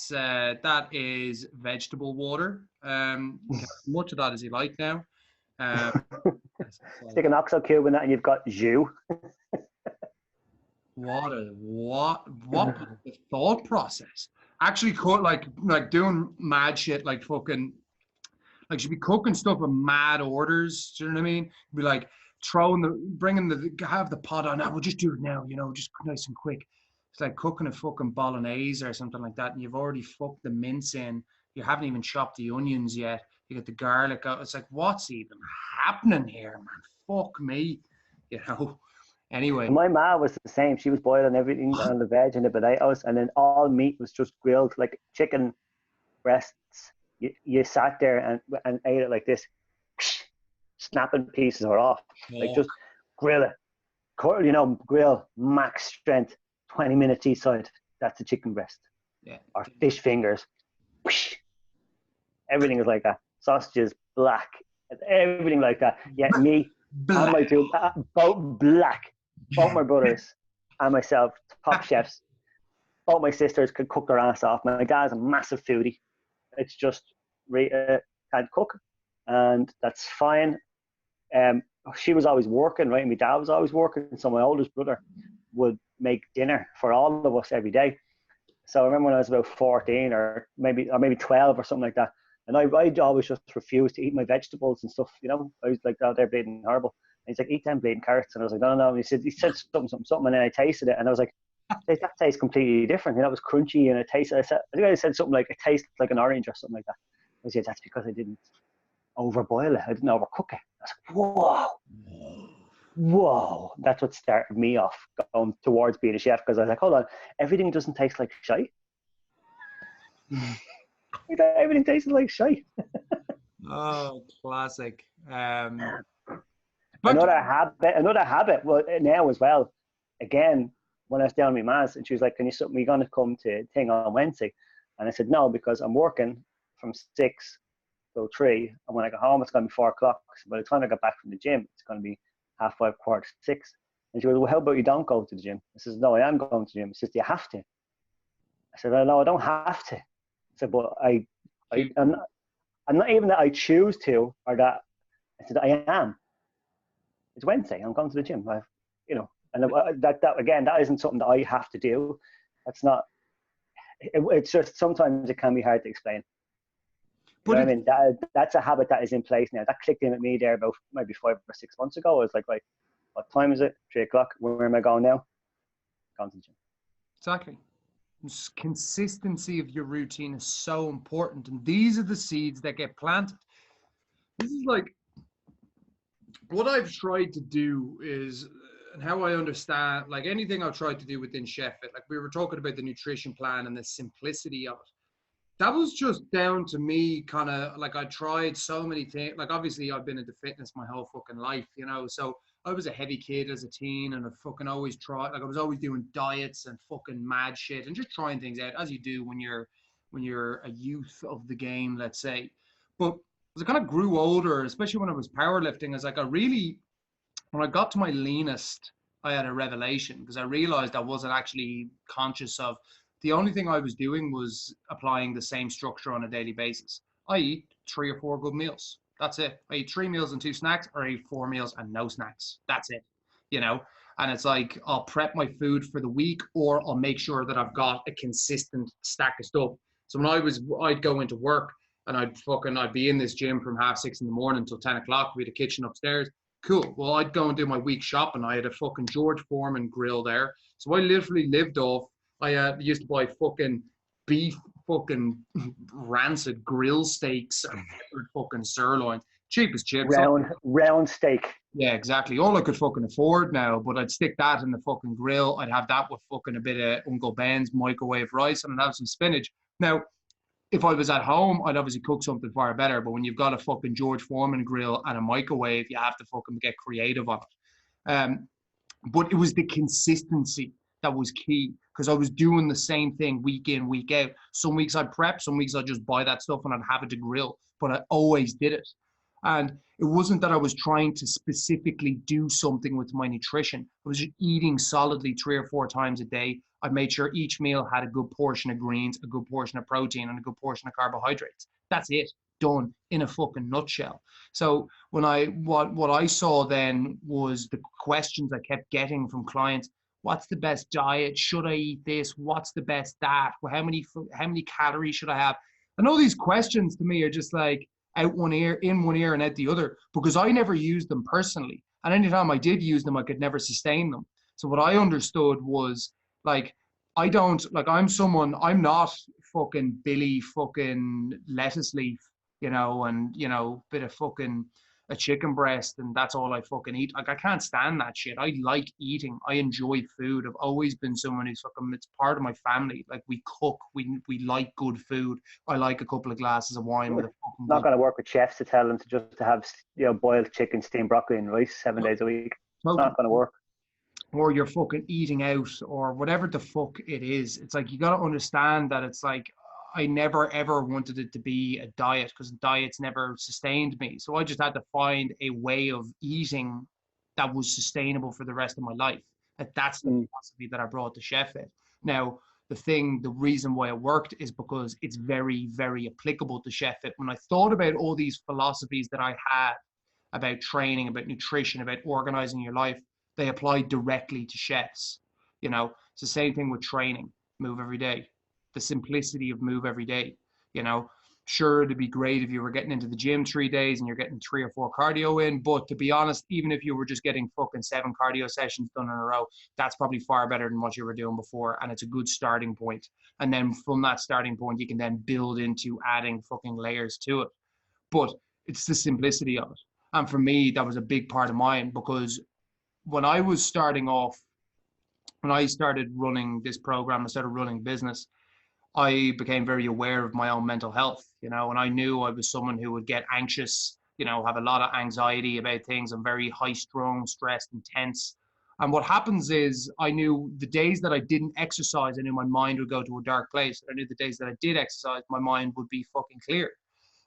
is vegetable water. You can have as much of that as you like now. Stick an oxo cube in that, and you've got jus. What the thought process? Actually, like doing mad shit, like fucking, like she'd be cooking stuff with mad orders. Do you know what I mean? Be like have the pot on. We'll just do it now. Just nice and quick. It's like cooking a fucking bolognese or something like that, and you've already fucked the mince in. You haven't even chopped the onions yet. You get the garlic out. It's like, what's even happening here, man? Fuck me, Anyway. My ma was the same. She was boiling everything on the veg and the potatoes, and then all meat was just grilled, like chicken breasts. You sat there and ate it like this, snapping pieces are off. Like just grill it. Grill max strength. 20 minutes each side. That's a chicken breast. Yeah. Or fish fingers. Everything is like that. Sausages, black. Everything like that. Yeah, me and my two, both black. Both my brothers and myself, top chefs. Both my sisters could cook their ass off. My dad's a massive foodie. It's just can't cook, and that's fine. She was always working, right? And my dad was always working, so my oldest brother would make dinner for all of us every day. So I remember when I was about 14 or maybe 12 or something like that, and I always just refused to eat my vegetables and stuff. I was like, oh, they're bleeding horrible. And he's like, eat them bleeding carrots, and I was like, no. And he said something, and then I tasted it, and I was like, that tastes completely different. It was crunchy, and it tasted. I think I said something like, it tastes like an orange or something like that. I said, that's because I didn't overboil it. I didn't overcook it. I was like, whoa, that's what started me off going towards being a chef, because I was like, hold on, everything doesn't taste like shite. Everything tastes like shite. Oh, classic. Another habit, well, now as well, again, when I was down with my ma's, and she was like, we're going to come to thing on Wednesday? And I said, no, because I'm working from 6 till 3, and when I go home, it's going to be 4 o'clock. So by the time I get back from the gym, it's going to be 5:30, 5:45. And she goes, well, how about you don't go to the gym? I says, no, I am going to the gym. She says, do you have to? I said, no, I don't have to. I said, but I I'm not even that I choose to, or that I said I am. It's Wednesday. I'm going to the gym. And that again, that isn't something that I have to do. That's not. It's just sometimes it can be hard to explain. But I mean, that's a habit that is in place now. That clicked in with me there about maybe 5 or 6 months ago. I was like, right, what time is it? 3 o'clock. Where am I going now? Going to the gym. Exactly. Consistency of your routine is so important, and these are the seeds that get planted. This is like what I've tried to do is, and how I understand, like anything I've tried to do within ShefFit, like we were talking about the nutrition plan and the simplicity of it. That was just down to me kind of like I tried so many things. Like obviously I've been into fitness my whole fucking life, so I was a heavy kid as a teen, and I fucking always tried, like I was always doing diets and fucking mad shit and just trying things out as you do when you're a youth of the game, let's say. But as I kind of grew older, especially when I was powerlifting, I was like, when I got to my leanest, I had a revelation because I realized I wasn't actually conscious of the only thing I was doing was applying the same structure on a daily basis. I eat 3 or 4 good meals. That's it. I eat 3 meals and 2 snacks, or I eat 4 meals and no snacks. That's it. And it's like I'll prep my food for the week, or I'll make sure that I've got a consistent stack of stuff. So I'd go into work and I'd be in this gym from 6:30 in the morning till 10 o'clock. We had a kitchen upstairs. Cool. Well, I'd go and do my week shopping. I had a fucking George Foreman grill there. So I literally lived off. I used to buy fucking beef, fucking rancid grill steaks and fucking sirloin. Cheap as chips. Round steak. Yeah, exactly. All I could fucking afford now, but I'd stick that in the fucking grill. I'd have that with fucking a bit of Uncle Ben's microwave rice, and I'd have some spinach. Now, if I was at home, I'd obviously cook something far better, but when you've got a fucking George Foreman grill and a microwave, you have to fucking get creative on it. But it was the consistency that was key, because I was doing the same thing week in, week out. Some weeks I'd prep, some weeks I'd just buy that stuff and I'd have it to grill, but I always did it. And it wasn't that I was trying to specifically do something with my nutrition. I was just eating solidly 3 or 4 times a day. I made sure each meal had a good portion of greens, a good portion of protein, and a good portion of carbohydrates. That's it. Done in a fucking nutshell. So when what I saw then was the questions I kept getting from clients. What's the best diet? Should I eat this? What's the best that? Well, how many calories should I have? And all these questions to me are just like out one ear, in one ear, and out the other, because I never used them personally. And anytime I did use them, I could never sustain them. So what I understood was, like, I'm not fucking Billy fucking lettuce leaf, and, bit of fucking a chicken breast, and that's all I fucking eat. Like, I can't stand that shit. I like eating. I enjoy food. I've always been someone who's fucking, it's part of my family. Like, we cook. We like good food. I like a couple of glasses of wine with a fucking. Not going to work with chefs to tell them to have boiled chicken, steamed broccoli, and rice 7 days a week. It's not going to work. Or you're fucking eating out, or whatever the fuck it is. It's like, you got to understand that it's like, I never ever wanted it to be a diet, because diets never sustained me. So I just had to find a way of eating that was sustainable for the rest of my life. That's the philosophy that I brought to ShefFit. Now, the reason why it worked is because it's very, very applicable to ShefFit. When I thought about all these philosophies that I had about training, about nutrition, about organizing your life, they apply directly to chefs. It's the same thing with training. Move every day. The simplicity of move every day. Sure, it'd be great if you were getting into the gym 3 days and you're getting 3 or 4 cardio in, but to be honest, even if you were just getting fucking 7 cardio sessions done in a row, that's probably far better than what you were doing before, and it's a good starting point. And then from that starting point, you can then build into adding fucking layers to it. But it's the simplicity of it. And for me, that was a big part of mine, because when I was starting off, when I started running this program, I started running business, I became very aware of my own mental health, and I knew I was someone who would get anxious, have a lot of anxiety about things. I'm very high strung, stressed, and tense. And what happens is, I knew the days that I didn't exercise, I knew my mind would go to a dark place. I knew the days that I did exercise, my mind would be fucking clear.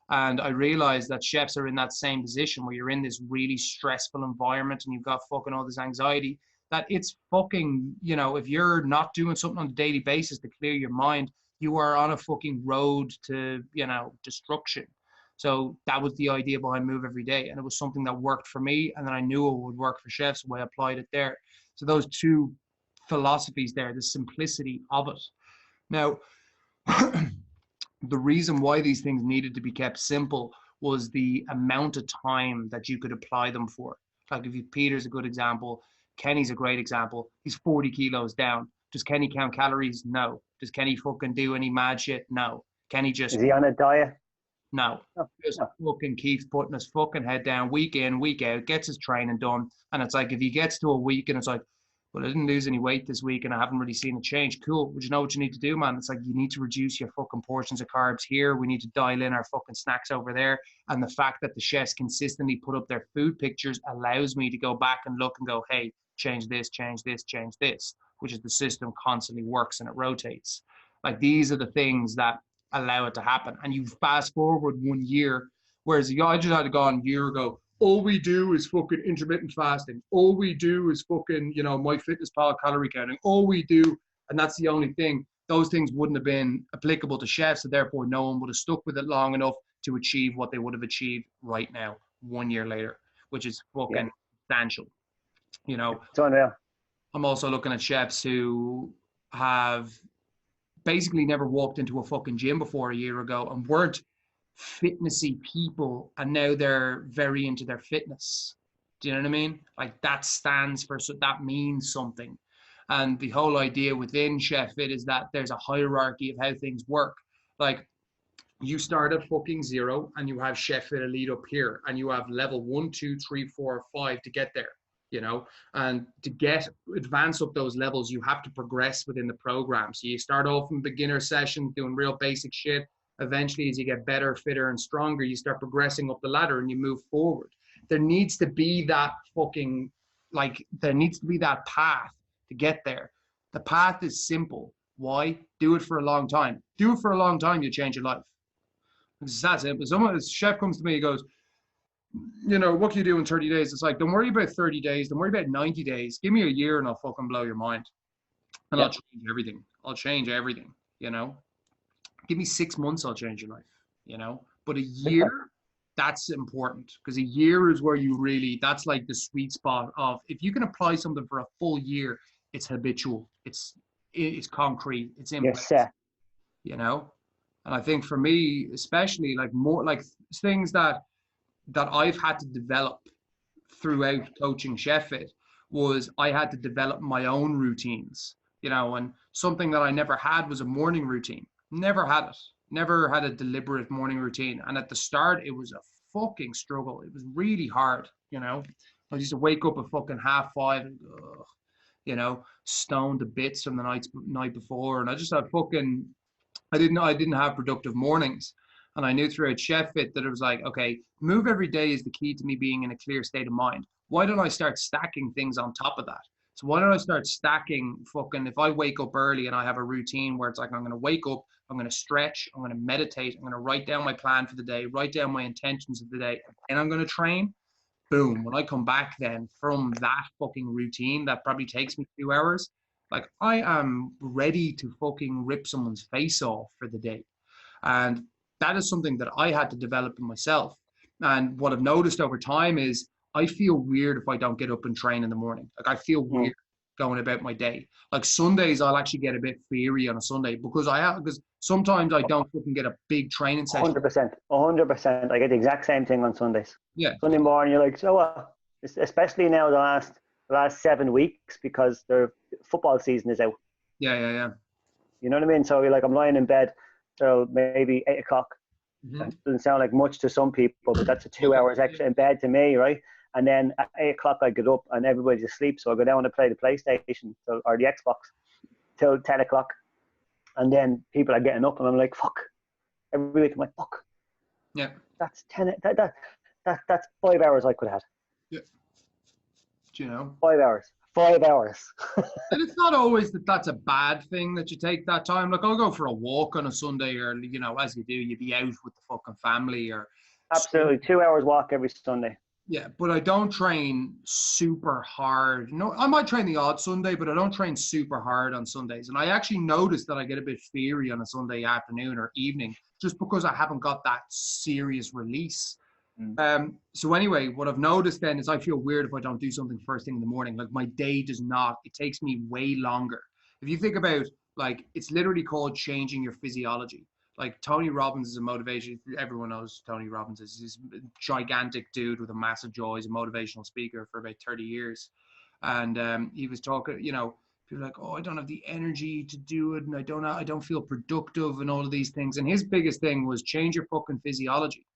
And I realized that chefs are in that same position, where you're in this really stressful environment and you've got fucking all this anxiety, that it's fucking, if you're not doing something on a daily basis to clear your mind, you are on a fucking road to, you know, destruction. So that was the idea behind Move Every Day. And it was something that worked for me. And then I knew it would work for chefs, so I applied it there. So those two philosophies there, the simplicity of it. Now, the reason why these things needed to be kept simple was the amount of time that you could apply them for. Like if you, Peter's a good example, Kenny's a great example. He's 40 kilos down. Does Kenny count calories? No. Does Kenny fucking do any mad shit? No. Kenny just... Is he on a diet? No. Just fucking keeps putting his fucking head down week in, week out, gets his training done. And it's like, if he gets to a week and it's like, well, I didn't lose any weight this week and I haven't really seen a change. Cool. But you know what you need to do, man? It's like, you need to reduce your fucking portions of carbs here. We need to dial in our fucking snacks over there. And the fact that the chefs consistently put up their food pictures allows me to go back and look and go, hey, change this, change this, change this, which is the system constantly works and it rotates. Like, these are the things that allow it to happen. And you fast forward 1 year, whereas I just had to go on a year ago, all we do is fucking intermittent fasting. All we do is fucking, you know, MyFitnessPal calorie counting. All we do, and that's the only thing. Those things wouldn't have been applicable to chefs, so therefore no one would have stuck with it long enough to achieve what they would have achieved right now, 1 year later, which is fucking substantial. You know, it's unreal. I'm also looking at chefs who have basically never walked into a fucking gym before a year ago and weren't fitnessy people, and now they're very into their fitness. Do you know what I mean? Like, that stands for, so that means something. And the whole idea within Chef Fit is that there's a hierarchy of how things work. Like, you start at fucking 0 and you have Chef Fit Elite up here, and you have level 1, 2, 3, 4, 5 to get there, you know. And to advance up those levels, you have to progress within the program. So you start off in beginner session doing real basic shit. Eventually, as you get better, fitter, and stronger, you start progressing up the ladder and you move forward. There needs to be that fucking, like, there needs to be that path to get there. The path is simple. Why? Do it for a long time. Do it for a long time, you change your life. It's that simple. A chef comes to me, he goes, you know, what can you do in 30 days? It's like, don't worry about 30 days. Don't worry about 90 days. Give me a year and I'll fucking blow your mind. And I'll change everything. I'll change everything, you know. Give me 6 months, I'll change your life, you know. But a year, that's important, because a year is where you really, that's like the sweet spot of, if you can apply something for a full year, it's habitual, it's concrete, it's in place, you know. And I think for me, especially, like, more like things that I've had to develop throughout coaching Chef Fit was, I had to develop my own routines, you know. And something that I never had was a morning routine. Never had it. Never had a deliberate morning routine. And at the start, it was a fucking struggle. It was really hard, you know. I used to wake up at fucking 5:30 and, you know, stoned to bits from the night before. And I just had fucking, I didn't have productive mornings. And I knew throughout Chef Fit that it was like, okay, Move Every Day is the key to me being in a clear state of mind. Why don't I start stacking things on top of that? So why don't I start stacking fucking, if I wake up early and I have a routine where it's like, I'm going to wake up, I'm going to stretch, I'm going to meditate, I'm going to write down my plan for the day, write down my intentions of the day, and I'm going to train. Boom. When I come back then from that fucking routine that probably takes me 2 hours, like, I am ready to fucking rip someone's face off for the day. And that is something that I had to develop in myself. And what I've noticed over time is, I feel weird if I don't get up and train in the morning. Like, I feel weird going about my day. Like, Sundays, I'll actually get a bit fiery on a Sunday because sometimes I don't fucking get a big training session. 100%. I get the exact same thing on Sundays. Yeah. Sunday morning, you're like, so what? Especially now the last 7 weeks, because the football season is out. Yeah. You know what I mean? So you're like, I'm lying in bed till maybe 8 o'clock. Mm-hmm. That doesn't sound like much to some people, but that's 2 hours extra in bed to me, right? And then at 8 o'clock, I get up and everybody's asleep. So I go down and play the PlayStation or the Xbox till 10 o'clock. And then people are getting up and I'm like, fuck. Every week I'm like, fuck. Yeah. That's 10. That's 5 hours I could have had. Yeah. Do you know? 5 hours. 5 hours. And it's not always that's a bad thing that you take that time. Like, I'll go for a walk on a Sunday, or, you know, as you do, you'd be out with the fucking family or. Absolutely. 2 hours walk every Sunday. Yeah, but I don't train super hard. No, I might train the odd Sunday, but I don't train super hard on Sundays. And I actually notice that I get a bit fiery on a Sunday afternoon or evening just because I haven't got that serious release. So anyway, what I've noticed then is I feel weird if I don't do something first thing in the morning. Like my day does not, it takes me way longer. If you think about, like, it's literally called changing your physiology. Like Tony Robbins is a motivation. Everyone knows Tony Robbins is this gigantic dude with a massive jaw. He's a motivational speaker for about 30 years. And he was talking, you know, people are like, oh, I don't have the energy to do it. And I don't feel productive and all of these things. And his biggest thing was change your fucking physiology.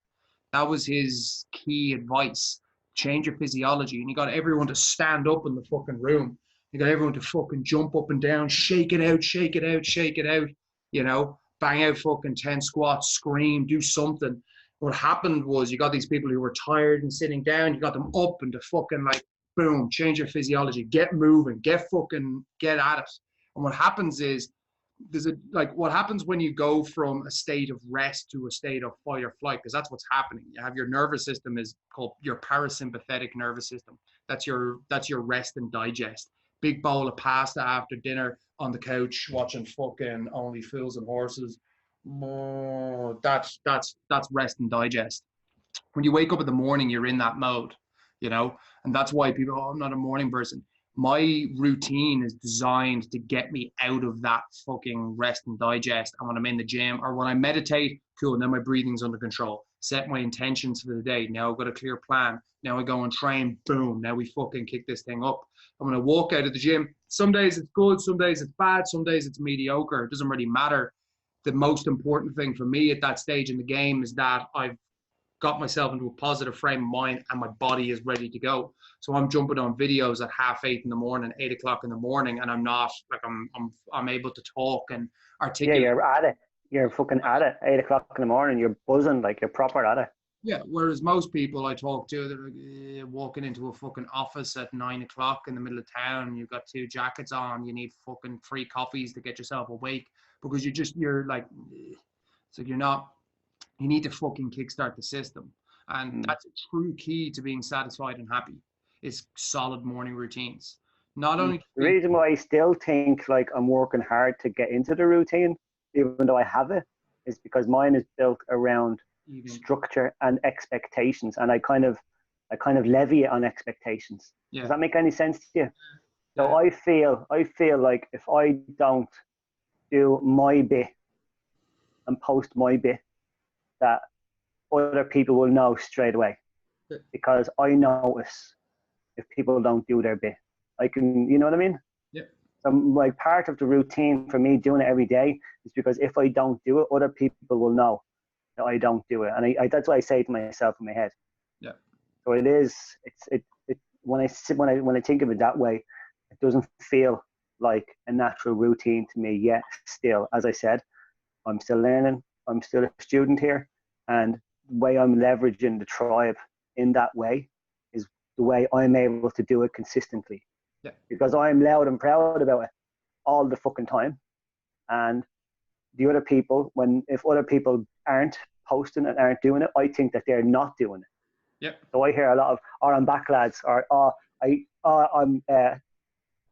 That was his key advice. Change your physiology. And he got everyone to stand up in the fucking room. He got everyone to fucking jump up and down, shake it out, shake it out, shake it out, you know, bang out fucking 10 squats, scream, do something. What happened was you got these people who were tired and sitting down, you got them up and to fucking like, boom, change your physiology, get moving, get at it. And what happens is what happens when you go from a state of rest to a state of fight or flight, because that's what's happening. You have your nervous system is called your parasympathetic nervous system. That's your rest and digest. Big bowl of pasta after dinner on the couch watching fucking Only Fools and Horses. That's rest and digest. When you wake up in the morning, you're in that mode, you know, and that's why people, oh, I'm not a morning person. My routine is designed to get me out of that fucking rest and digest. And when I'm in the gym or when I meditate, cool, now my breathing's under control. Set my intentions for the day. Now I've got a clear plan. Now I go and train, boom, now we fucking kick this thing up. I'm going to walk out of the gym. Some days it's good, some days it's bad, some days it's mediocre. It doesn't really matter. The most important thing for me at that stage in the game is that I've got myself into a positive frame of mind and my body is ready to go. So I'm jumping on videos at 8:30 in the morning, 8 o'clock in the morning, and I'm not like I'm able to talk and articulate. Yeah, you're at it. You're fucking at it. 8 o'clock in the morning, you're buzzing, like you're proper at it. Yeah, whereas most people I talk to, they're like, walking into a fucking office at 9 o'clock in the middle of town, you've got 2 jackets on, you need fucking 3 coffees to get yourself awake because you're like, it's like you're not, you need to fucking kickstart the system. And that's a true key to being satisfied and happy is solid morning routines. Not only the reason why I still think like I'm working hard to get into the routine, even though I have it, is because mine is built around structure and expectations, and I kind of levy it on expectations. Yeah. Does that make any sense to you? Yeah. So I feel like if I don't do my bit and post my bit, that other people will know straight away, because I notice if people don't do their bit. I can, you know what I mean? Yeah. So like part of the routine for me doing it every day is because if I don't do it, other people will know that I don't do it, and I that's what I say to myself in my head. Yeah. So it is. When I think of it that way, it doesn't feel like a natural routine to me yet. Still, as I said, I'm still learning. I'm still a student here, and the way I'm leveraging the tribe in that way is the way I'm able to do it consistently. Yeah. Because I'm loud and proud about it all the fucking time, and the other people, if other people aren't posting and aren't doing it, I think that they're not doing it. Yeah. So I hear a lot of, I'm back, lads, or I'm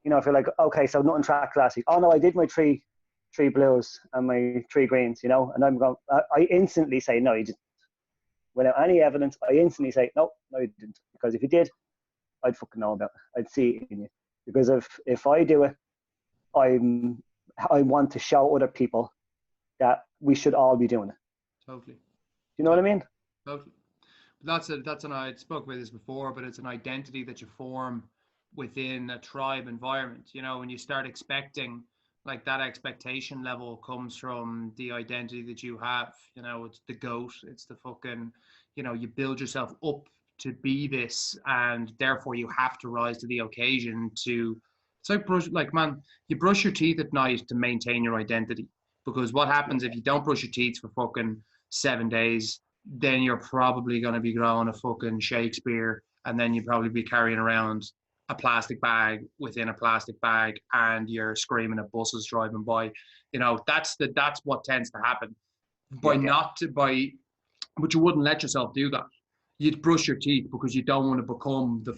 you know, I feel like, okay, so nothing track last week. Oh no, I did my three blues and my 3 greens, you know, and I'm going, I instantly say, no, you didn't. Without any evidence, I instantly say, no, you didn't. Because if you did, I'd fucking know about it. I'd see it in you. Because if I do it, I want to show other people that we should all be doing it. Totally. Do you know what I mean? Totally. I spoke about this before, but it's an identity that you form within a tribe environment. You know, when you start expecting, like that expectation level comes from the identity that you have. You know, it's the goat, it's the fucking, you know, you build yourself up to be this, and therefore you have to rise to the occasion to, it's like you brush your teeth at night to maintain your identity. Because what happens if you don't brush your teeth for fucking 7 days, then you're probably going to be growing a fucking Shakespeare, and then you'd probably be carrying around a plastic bag within a plastic bag, and you're screaming at buses driving by. You know, that's what tends to happen. But you wouldn't let yourself do that. you'd brush your teeth because you don't want to become the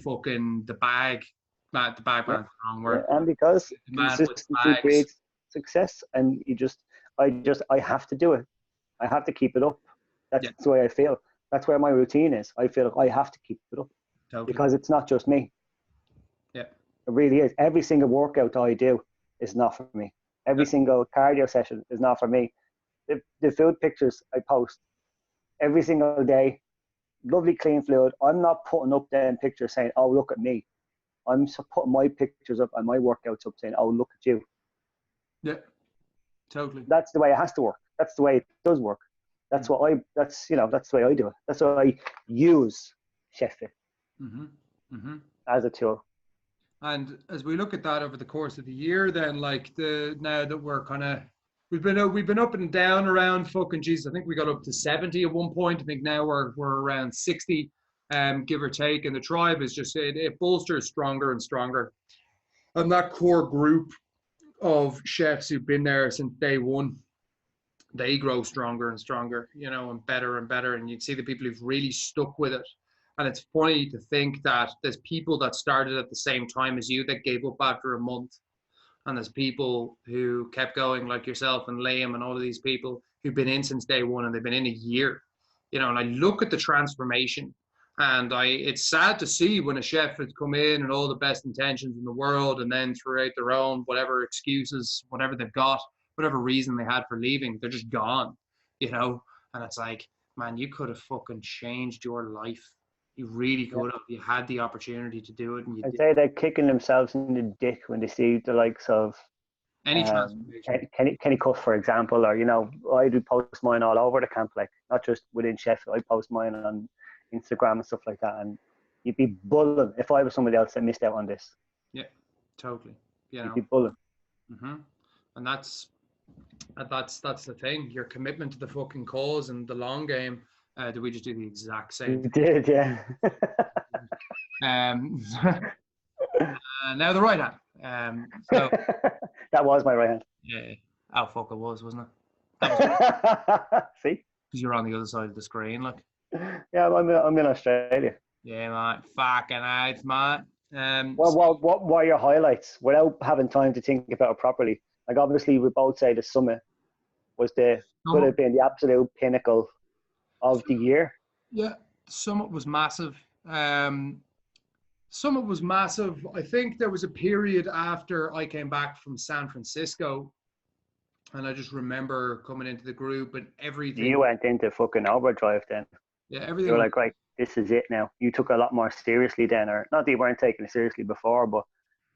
bag, not the bag man's the wrong word. And because The man with consistency bags. creates success, and I have to do it. I have to keep it up. That's the way I feel. That's where my routine is. I feel like I have to keep it up because it's not just me. Yeah, it really is. Every single workout I do is not for me. Every single cardio session is not for me. The food pictures I post every single day, lovely clean fluid. I'm not putting up them pictures saying, "Oh, look at me." I'm putting my pictures up and my workouts up saying, "Oh, look at you." Yeah, totally. That's the way it has to work. That's the way it does work. That's the way I do it. That's why I use ChefFit as a tool. And as we look at that over the course of the year, then like now that we're kind of we've been up and down around fucking Jesus. I think we got up to 70 at one point. I think now we're around 60, give or take. And the tribe is just it bolsters stronger and stronger. And that core group of chefs who've been there since day one, they grow stronger and stronger, and better and better. And you'd see the people who've really stuck with it. And it's funny to think that there's people that started at the same time as you that gave up after a month. And there's people who kept going, like yourself and Liam and all of these people who've been in since day one, and they've been in a year, and I look at the transformation, and it's sad to see when a chef has come in and all the best intentions in the world, and then throughout their own, whatever excuses, whatever they've got, whatever reason they had for leaving, they're just gone, and it's like, man, you could have fucking changed your life. You really could have. You had the opportunity to do it, and I'd say they're kicking themselves in the dick when they see the likes of any transformation. Kenny Cuff, for example, or I do post mine all over the camp, like not just within Sheffield. I post mine on Instagram and stuff like that, and you'd be bulling if I was somebody else that missed out on this. Yeah, totally. You'd be bulling. And that's the thing. Your commitment to the fucking cause and the long game. Did we just do the exact same? We did, yeah. Now the right hand. So that was my right hand. Yeah. Oh fuck, it was, wasn't it? See? Because you're on the other side of the screen, like. Yeah, I'm in Australia. Yeah, man. Fucking out, man. What are your highlights without having time to think about it properly? Like, obviously, we both say the summit could have been the absolute pinnacle of the year. Yeah, summit was massive. Summit was massive. I think there was a period after I came back from San Francisco, and I just remember coming into the group and everything. You went into fucking overdrive then. Yeah, everything. You were like, right, this is it now. You took a lot more seriously then, or not that you weren't taking it seriously before, but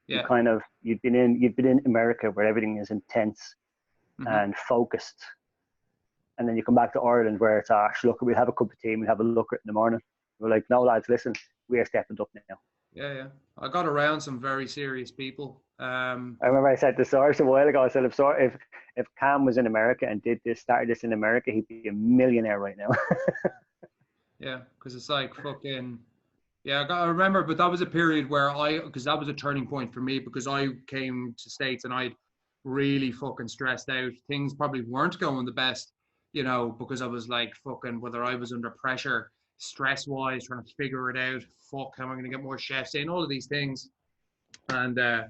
you'd been in America where everything is intense and focused. And then you come back to Ireland where it's, look, we'll have a cup of tea and we'll have a look at it in the morning. We're like, no, lads, listen, we are stepping up now. Yeah. I got around some very serious people. I remember I said to Source a while ago, I said, if Cam was in America and started this in America, he'd be a millionaire right now. Yeah, because it's like fucking... Yeah, I remember, but that was a period where because that was a turning point for me, because I came to States and I'd really fucking stressed out. Things probably weren't going the best, because I was like fucking, whether I was under pressure, stress-wise, trying to figure it out. Fuck, how am I going to get more chefs in? All of these things. And I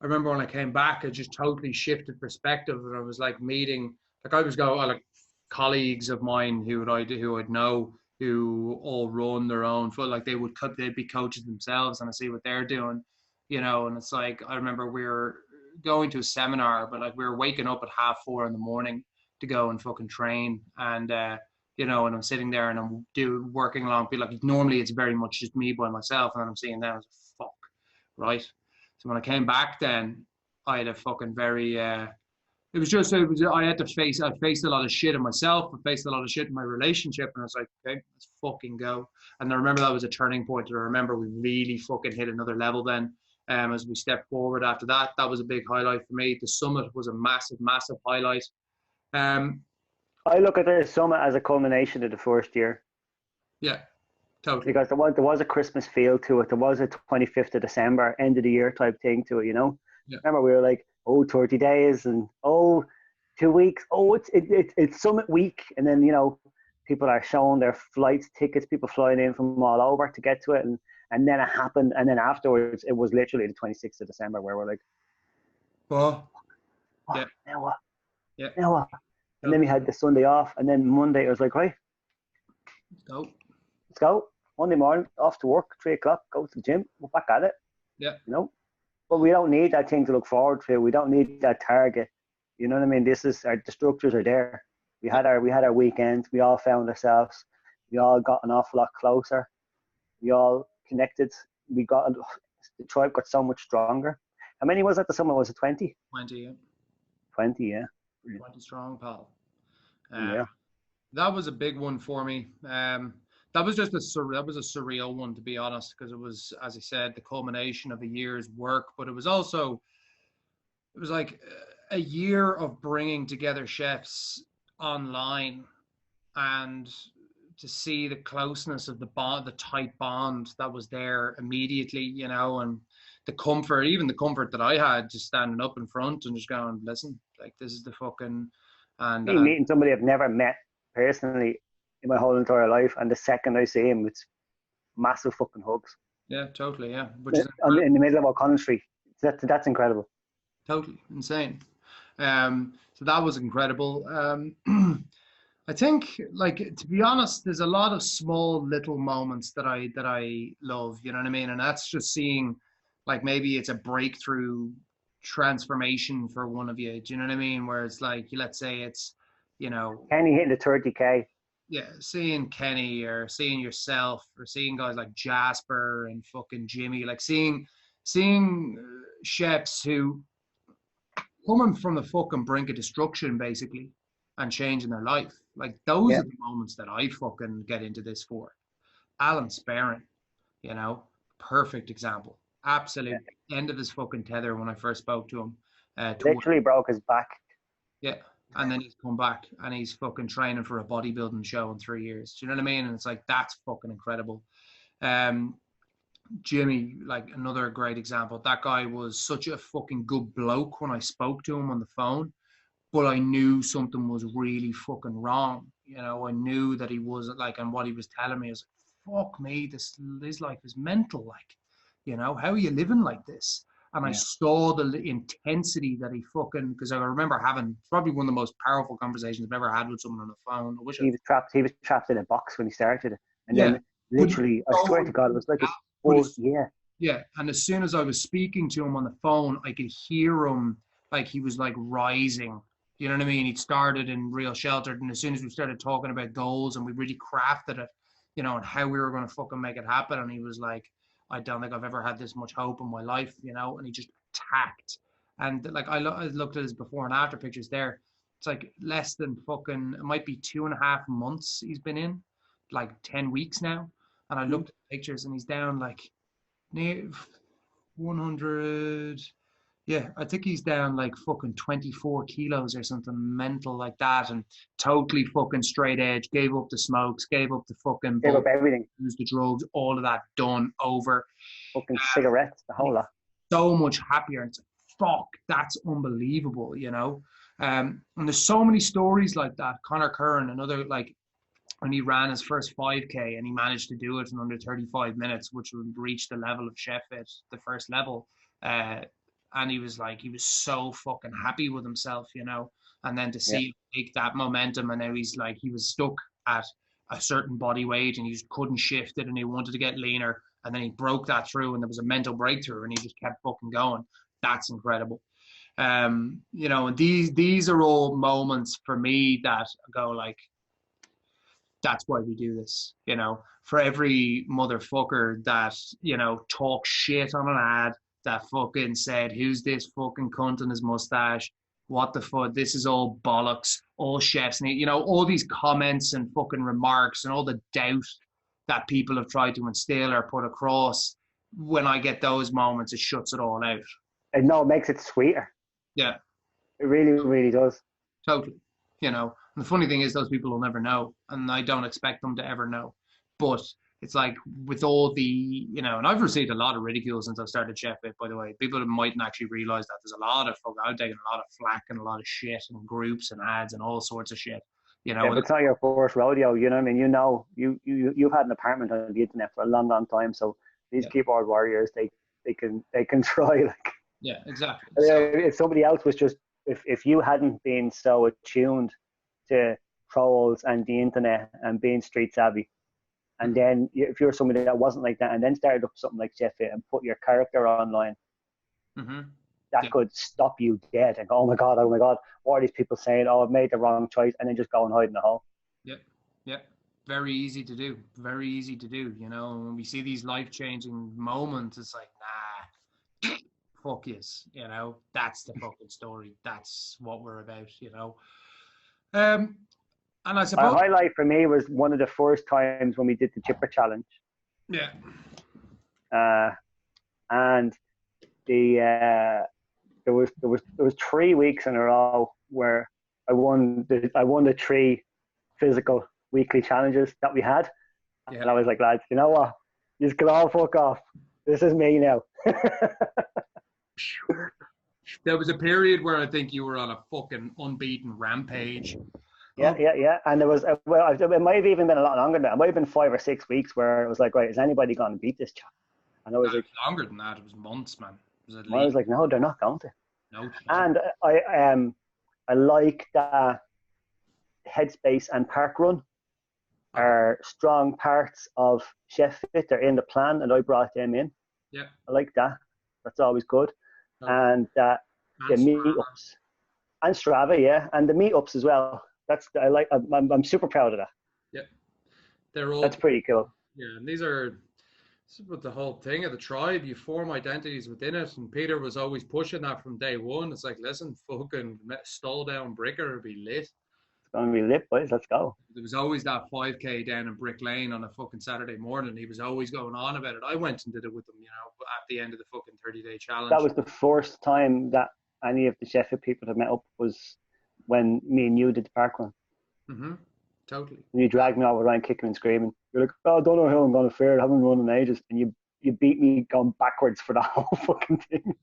remember when I came back, I just totally shifted perspective, and I was like meeting, like I was going, like colleagues of mine who I'd know, who all run their own foot, like they'd be coaches themselves, and I see what they're doing, and it's like, I remember we were going to a seminar, but like we were waking up at 4:30 in the morning to go and fucking train, and and I'm sitting there and I'm working along, be like, normally it's very much just me by myself, and then I'm seeing them, I was like, fuck, right? So when I came back then, I had a fucking very I faced a lot of shit in myself. I faced a lot of shit in my relationship, and I was like, okay, let's fucking go. And I remember that was a turning point. I remember we really fucking hit another level then. As we stepped forward after that, that was a big highlight for me. The summit was a massive, massive highlight. I look at the summit as a culmination of the first year. Yeah, totally. Because there was a Christmas feel to it. There was a 25th of December, end of the year type thing to it, Yeah. Remember, we were like, 30 days and 2 weeks. It's summit week. And then, people are showing their flights, tickets, people flying in from all over to get to it. And then it happened. And then afterwards, it was literally the 26th of December where we're like, well, what? yeah, Now what? yeah. Now what? And then we had the Sunday off. And then Monday, I was like, right, Go. let's go. Monday morning, off to work, 3 o'clock, go to the gym, we're back at it. Yeah. You know? But we don't need that thing to look forward to. We don't need that target. You know what I mean? This is the structures are there. We had our weekends. We all found ourselves. We all got an awful lot closer. We all connected. The tribe got so much stronger. How many was at the summit? Was it 20? 20, yeah. 20, yeah. 20 strong, pal. Yeah. That was a big one for me. That was a surreal one, to be honest, because it was, as I said, the culmination of a year's work, but it was like a year of bringing together chefs online, and to see the closeness of the bond, the tight bond that was there immediately, you know, and the comfort that I had just standing up in front and just going, listen, like, this is the fucking, and meeting somebody I've never met personally in my whole entire life, and the second I see him, it's massive fucking hugs. Yeah, totally, yeah. Which is in the middle of O'Connell Street. That's incredible. Totally insane. So that was incredible. I think, like, to be honest, there's a lot of small little moments that I love, you know what I mean? And that's just seeing, like, maybe it's a breakthrough transformation for one of you. Do you know what I mean? Where it's like, let's say it's, you know, Kenny hitting the 30K. Yeah, seeing Kenny or seeing yourself or seeing guys like Jasper and fucking Jimmy, like seeing chefs who coming from the fucking brink of destruction, basically, and changing their life. Like, those are the moments that I fucking get into this for. Alan Sperrin, you know, perfect example. Absolute end of his fucking tether when I first spoke to him. Literally broke his back. Yeah. And then he's come back and he's fucking training for a bodybuilding show in 3 years. Do you know what I mean? And it's like, that's fucking incredible. Jimmy, like, another great example. That guy was such a fucking good bloke when I spoke to him on the phone, but I knew something was really fucking wrong. You know, I knew that he wasn't, like, and what he was telling me is, fuck me, this life is mental. Like, you know, how are you living like this? And I saw the intensity that he fucking, because I remember having probably one of the most powerful conversations I've ever had with someone on the phone. He was trapped in a box when he started it. And then literally, I swear to God, it was like Yeah. And as soon as I was speaking to him on the phone, I could hear him, like, he was like rising. You know what I mean? He'd started in Real Sheltered, and as soon as we started talking about goals and we really crafted it, you know, and how we were going to fucking make it happen, and he was like, I don't think I've ever had this much hope in my life, you know, and he just attacked. And like, I looked at his before and after pictures there. It's like less than fucking, it might be 2.5 months he's been in, like 10 weeks now. And I looked at the pictures and he's down like near 100. Yeah, I think he's down like fucking 24 kilos or something mental like that, and totally fucking straight edge, gave up the smokes, gave up the fucking gave up everything, used the drugs, all of that done, over. Fucking cigarettes, the whole lot. So much happier. It's like, fuck, that's unbelievable, you know? And there's so many stories like that. Connor Curran, another, like, when he ran his first 5K and he managed to do it in under 35 minutes, which would reach the level of Chef Fit, the first level. And he was so fucking happy with himself, you know, and then to see him take that momentum, and now he's like, he was stuck at a certain body weight and he just couldn't shift it, and he wanted to get leaner, and then he broke that through, and there was a mental breakthrough, and he just kept fucking going. That's incredible. You know, and these are all moments for me that go like, that's why we do this, you know. For every motherfucker that, you know, talks shit on an ad, that fucking said, who's this fucking cunt in his mustache? What the fuck? This is all bollocks. All chefs need, you know, all these comments and fucking remarks and all the doubt that people have tried to instill or put across. When I get those moments, it shuts it all out. And no, it makes it sweeter. Yeah. It really, really does. Totally. You know, and the funny thing is, those people will never know, and I don't expect them to ever know. But it's like, with all the, you know, and I've received a lot of ridicule since I started Chef It, by the way. People mightn't actually realize that there's a lot of, I've taken a lot of flack and a lot of shit and groups and ads and all sorts of shit, you know. Yeah, but it's not your first rodeo, you know what I mean? You know, you've had an apartment on the internet for a long, long time. So these keyboard warriors, they can try. Like, yeah, exactly. If somebody else was just, if you hadn't been so attuned to trolls and the internet and being street savvy, and then if you're somebody that wasn't like that, and then started up something like Sheffield and put your character online, that could stop you dead and go, oh my god, what are these people saying? Oh, I've made the wrong choice, and then just go and hide in the hole. Yep. Very easy to do. Very easy to do. You know, when we see these life-changing moments, it's like, nah, fuck yes. You know, that's the fucking story. That's what we're about. You know. And I suppose a highlight for me was one of the first times when we did the chipper challenge. Yeah. And there was 3 weeks in a row where I won the 3 physical weekly challenges that we had. Yeah. And I was like, lads, you know what? You can all fuck off. This is me now. There was a period where I think you were on a fucking unbeaten rampage. Yeah. And there was, it might have even been a lot longer than that. It might have been 5 or 6 weeks where it was like, right, is anybody going to beat this chap? And I was like, longer than that. It was months, man. I was like, no, they're not going to. No. And I like that Headspace and Parkrun are strong parts of Chef Fit. They're in the plan, and I brought them in. Yeah. I like that. That's always good. And the meetups and Strava, yeah, and the meetups as well. I'm super proud of that. Yeah, that's pretty cool. Yeah, and this is what the whole thing of the tribe. You form identities within it, and Peter was always pushing that from day one. It's like, listen, fucking Stall Down Bricker will be lit. It's gonna be lit, boys. Let's go. There was always that 5K down in Brick Lane on a fucking Saturday morning. He was always going on about it. I went and did it with him, you know, at the end of the fucking 30-day challenge. That was the first time that any of the Sheffield people had met up, was when me and you did the parkrun. Totally. And you dragged me out with Ryan kicking and screaming. You're like, oh, I don't know how I'm going to fare. I haven't run in ages. And you beat me going backwards for the whole fucking thing.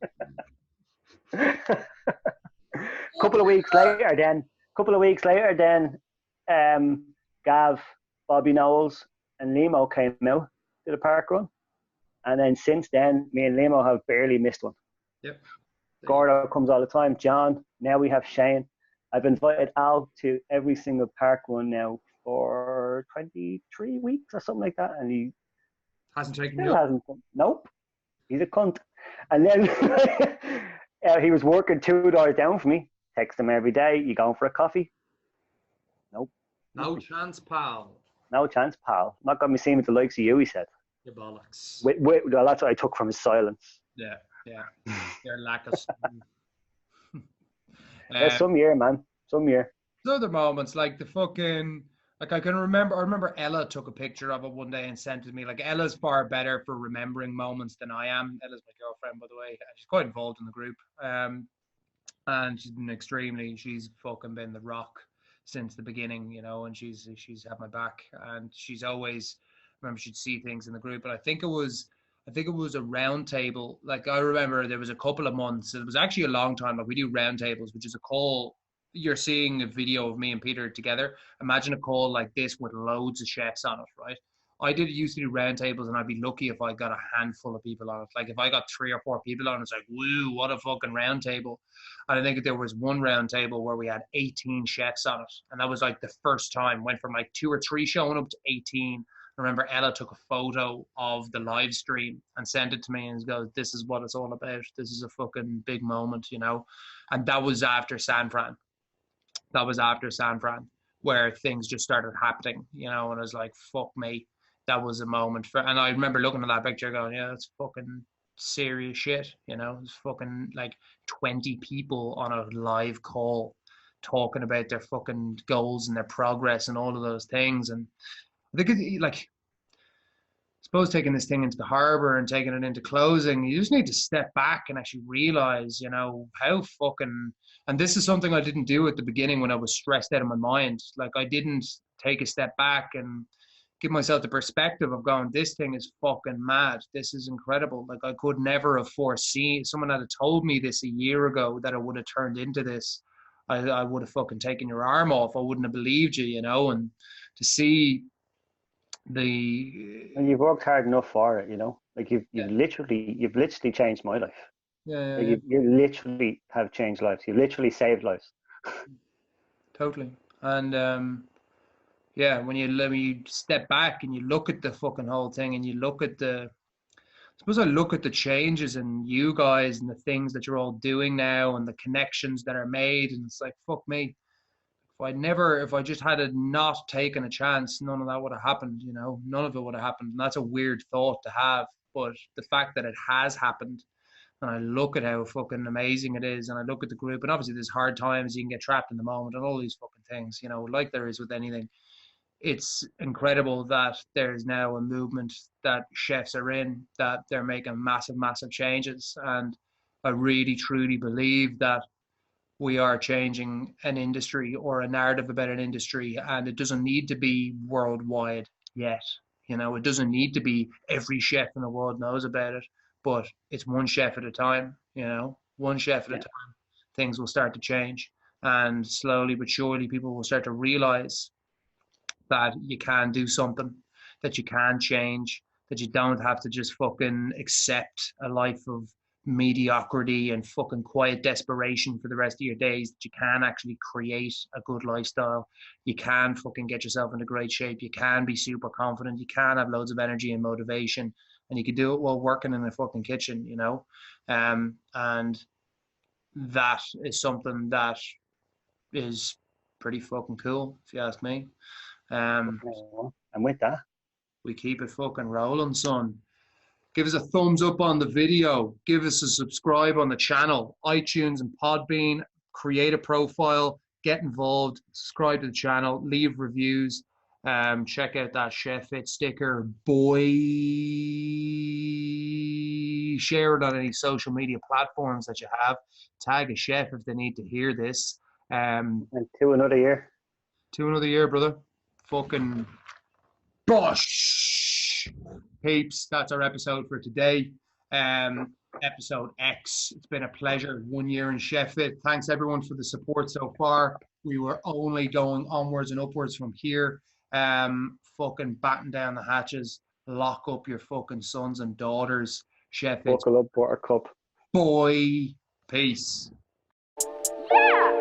Couple of weeks later then, Gav, Bobby Knowles and Limo came out to the parkrun. And then since then, me and Limo have barely missed one. Yep. Gordo comes all the time. John. Now we have Shane. I've invited Al to every single parkrun now for 23 weeks or something like that, and he hasn't taken me up. Nope, he's a cunt. And then he was working 2 doors down from me. Text him every day. You going for a coffee? Nope. No chance, pal. No chance, pal. Not going to be seen with the likes of you, he said. Your bollocks. Well, that's what I took from his silence. Yeah. Their lack of. Some year, man. Some year. Other moments, like the fucking, like I remember Ella took a picture of it one day and sent it to me. Like, Ella's far better for remembering moments than I am. Ella's my girlfriend, by the way. She's quite involved in the group. And she's fucking been the rock since the beginning, you know, and she's had my back, and she's always, remember, she'd see things in the group. But I think it was a round table. Like, I remember there was a couple of months, it was actually a long time, like we do round tables, which is a call. You're seeing a video of me and Peter together. Imagine a call like this with loads of chefs on it, right? Used to do round tables, and I'd be lucky if I got a handful of people on it. Like, if I got 3 or 4 people on it, it's like, woo, what a fucking round table. And I think there was one round table where we had 18 chefs on it. And that was like the first time. Went from like 2 or 3 showing up to 18. I remember Ella took a photo of the live stream and sent it to me and goes, this is what it's all about. This is a fucking big moment, you know? And that was after San Fran. Where things just started happening, you know, and I was like, fuck me. That was a moment and I remember looking at that picture going, yeah, it's fucking serious shit, you know. It's fucking like 20 people on a live call talking about their fucking goals and their progress and all of those things. And I think, like, I suppose taking this thing into the harbor and taking it into closing, you just need to step back and actually realize, you know, how fucking, and this is something I didn't do at the beginning when I was stressed out of my mind. Like, I didn't take a step back and give myself the perspective of going, this thing is fucking mad. This is incredible. Like, I could never have foreseen, someone had told me this a year ago that it would have turned into this. I would have fucking taken your arm off. I wouldn't have believed you, you know. And to see and you've worked hard enough for it, you know. Like you've literally changed my life. Like you literally have changed lives. You literally saved lives. Totally. And yeah, when you step back and you look at the fucking whole thing, and you look at I suppose I look at the changes in you guys and the things that you're all doing now and the connections that are made, and it's like, fuck me. If I just had not taken a chance, none of that would have happened, you know. None of it would have happened. And that's a weird thought to have. But the fact that it has happened, and I look at how fucking amazing it is, and I look at the group, and obviously there's hard times, you can get trapped in the moment and all these fucking things, you know, like there is with anything. It's incredible that there's now a movement that chefs are in, that they're making massive, massive changes. And I really, truly believe that we are changing an industry or a narrative about an industry, and it doesn't need to be worldwide yet. You know, it doesn't need to be every chef in the world knows about it, but it's one chef at a time, you know, one chef at a time. Things will start to change, and slowly but surely people will start to realize that you can do something, that you can change, that you don't have to just fucking accept a life of mediocrity and fucking quiet desperation for the rest of your days, that you can actually create a good lifestyle. You can fucking get yourself into great shape. You can be super confident. You can have loads of energy and motivation, and you can do it while working in a fucking kitchen, you know? And that is something that is pretty fucking cool, if you ask me. And with that, we keep it fucking rolling, son. Give us a thumbs up on the video. Give us a subscribe on the channel, iTunes and Podbean. Create a profile. Get involved. Subscribe to the channel. Leave reviews. Check out that Chef Fit sticker, boy. Share it on any social media platforms that you have. Tag a chef if they need to hear this. And to another year. To another year, brother. Fucking Bosh! Peeps, that's our episode for today. Episode X. It's been a pleasure. 1 year in Sheffield. Thanks everyone for the support so far. We were only going onwards and upwards from here. Fucking batten down the hatches. Lock up your fucking sons and daughters. Sheffield. Buckle up, Buttercup. Boy. Peace. Yeah!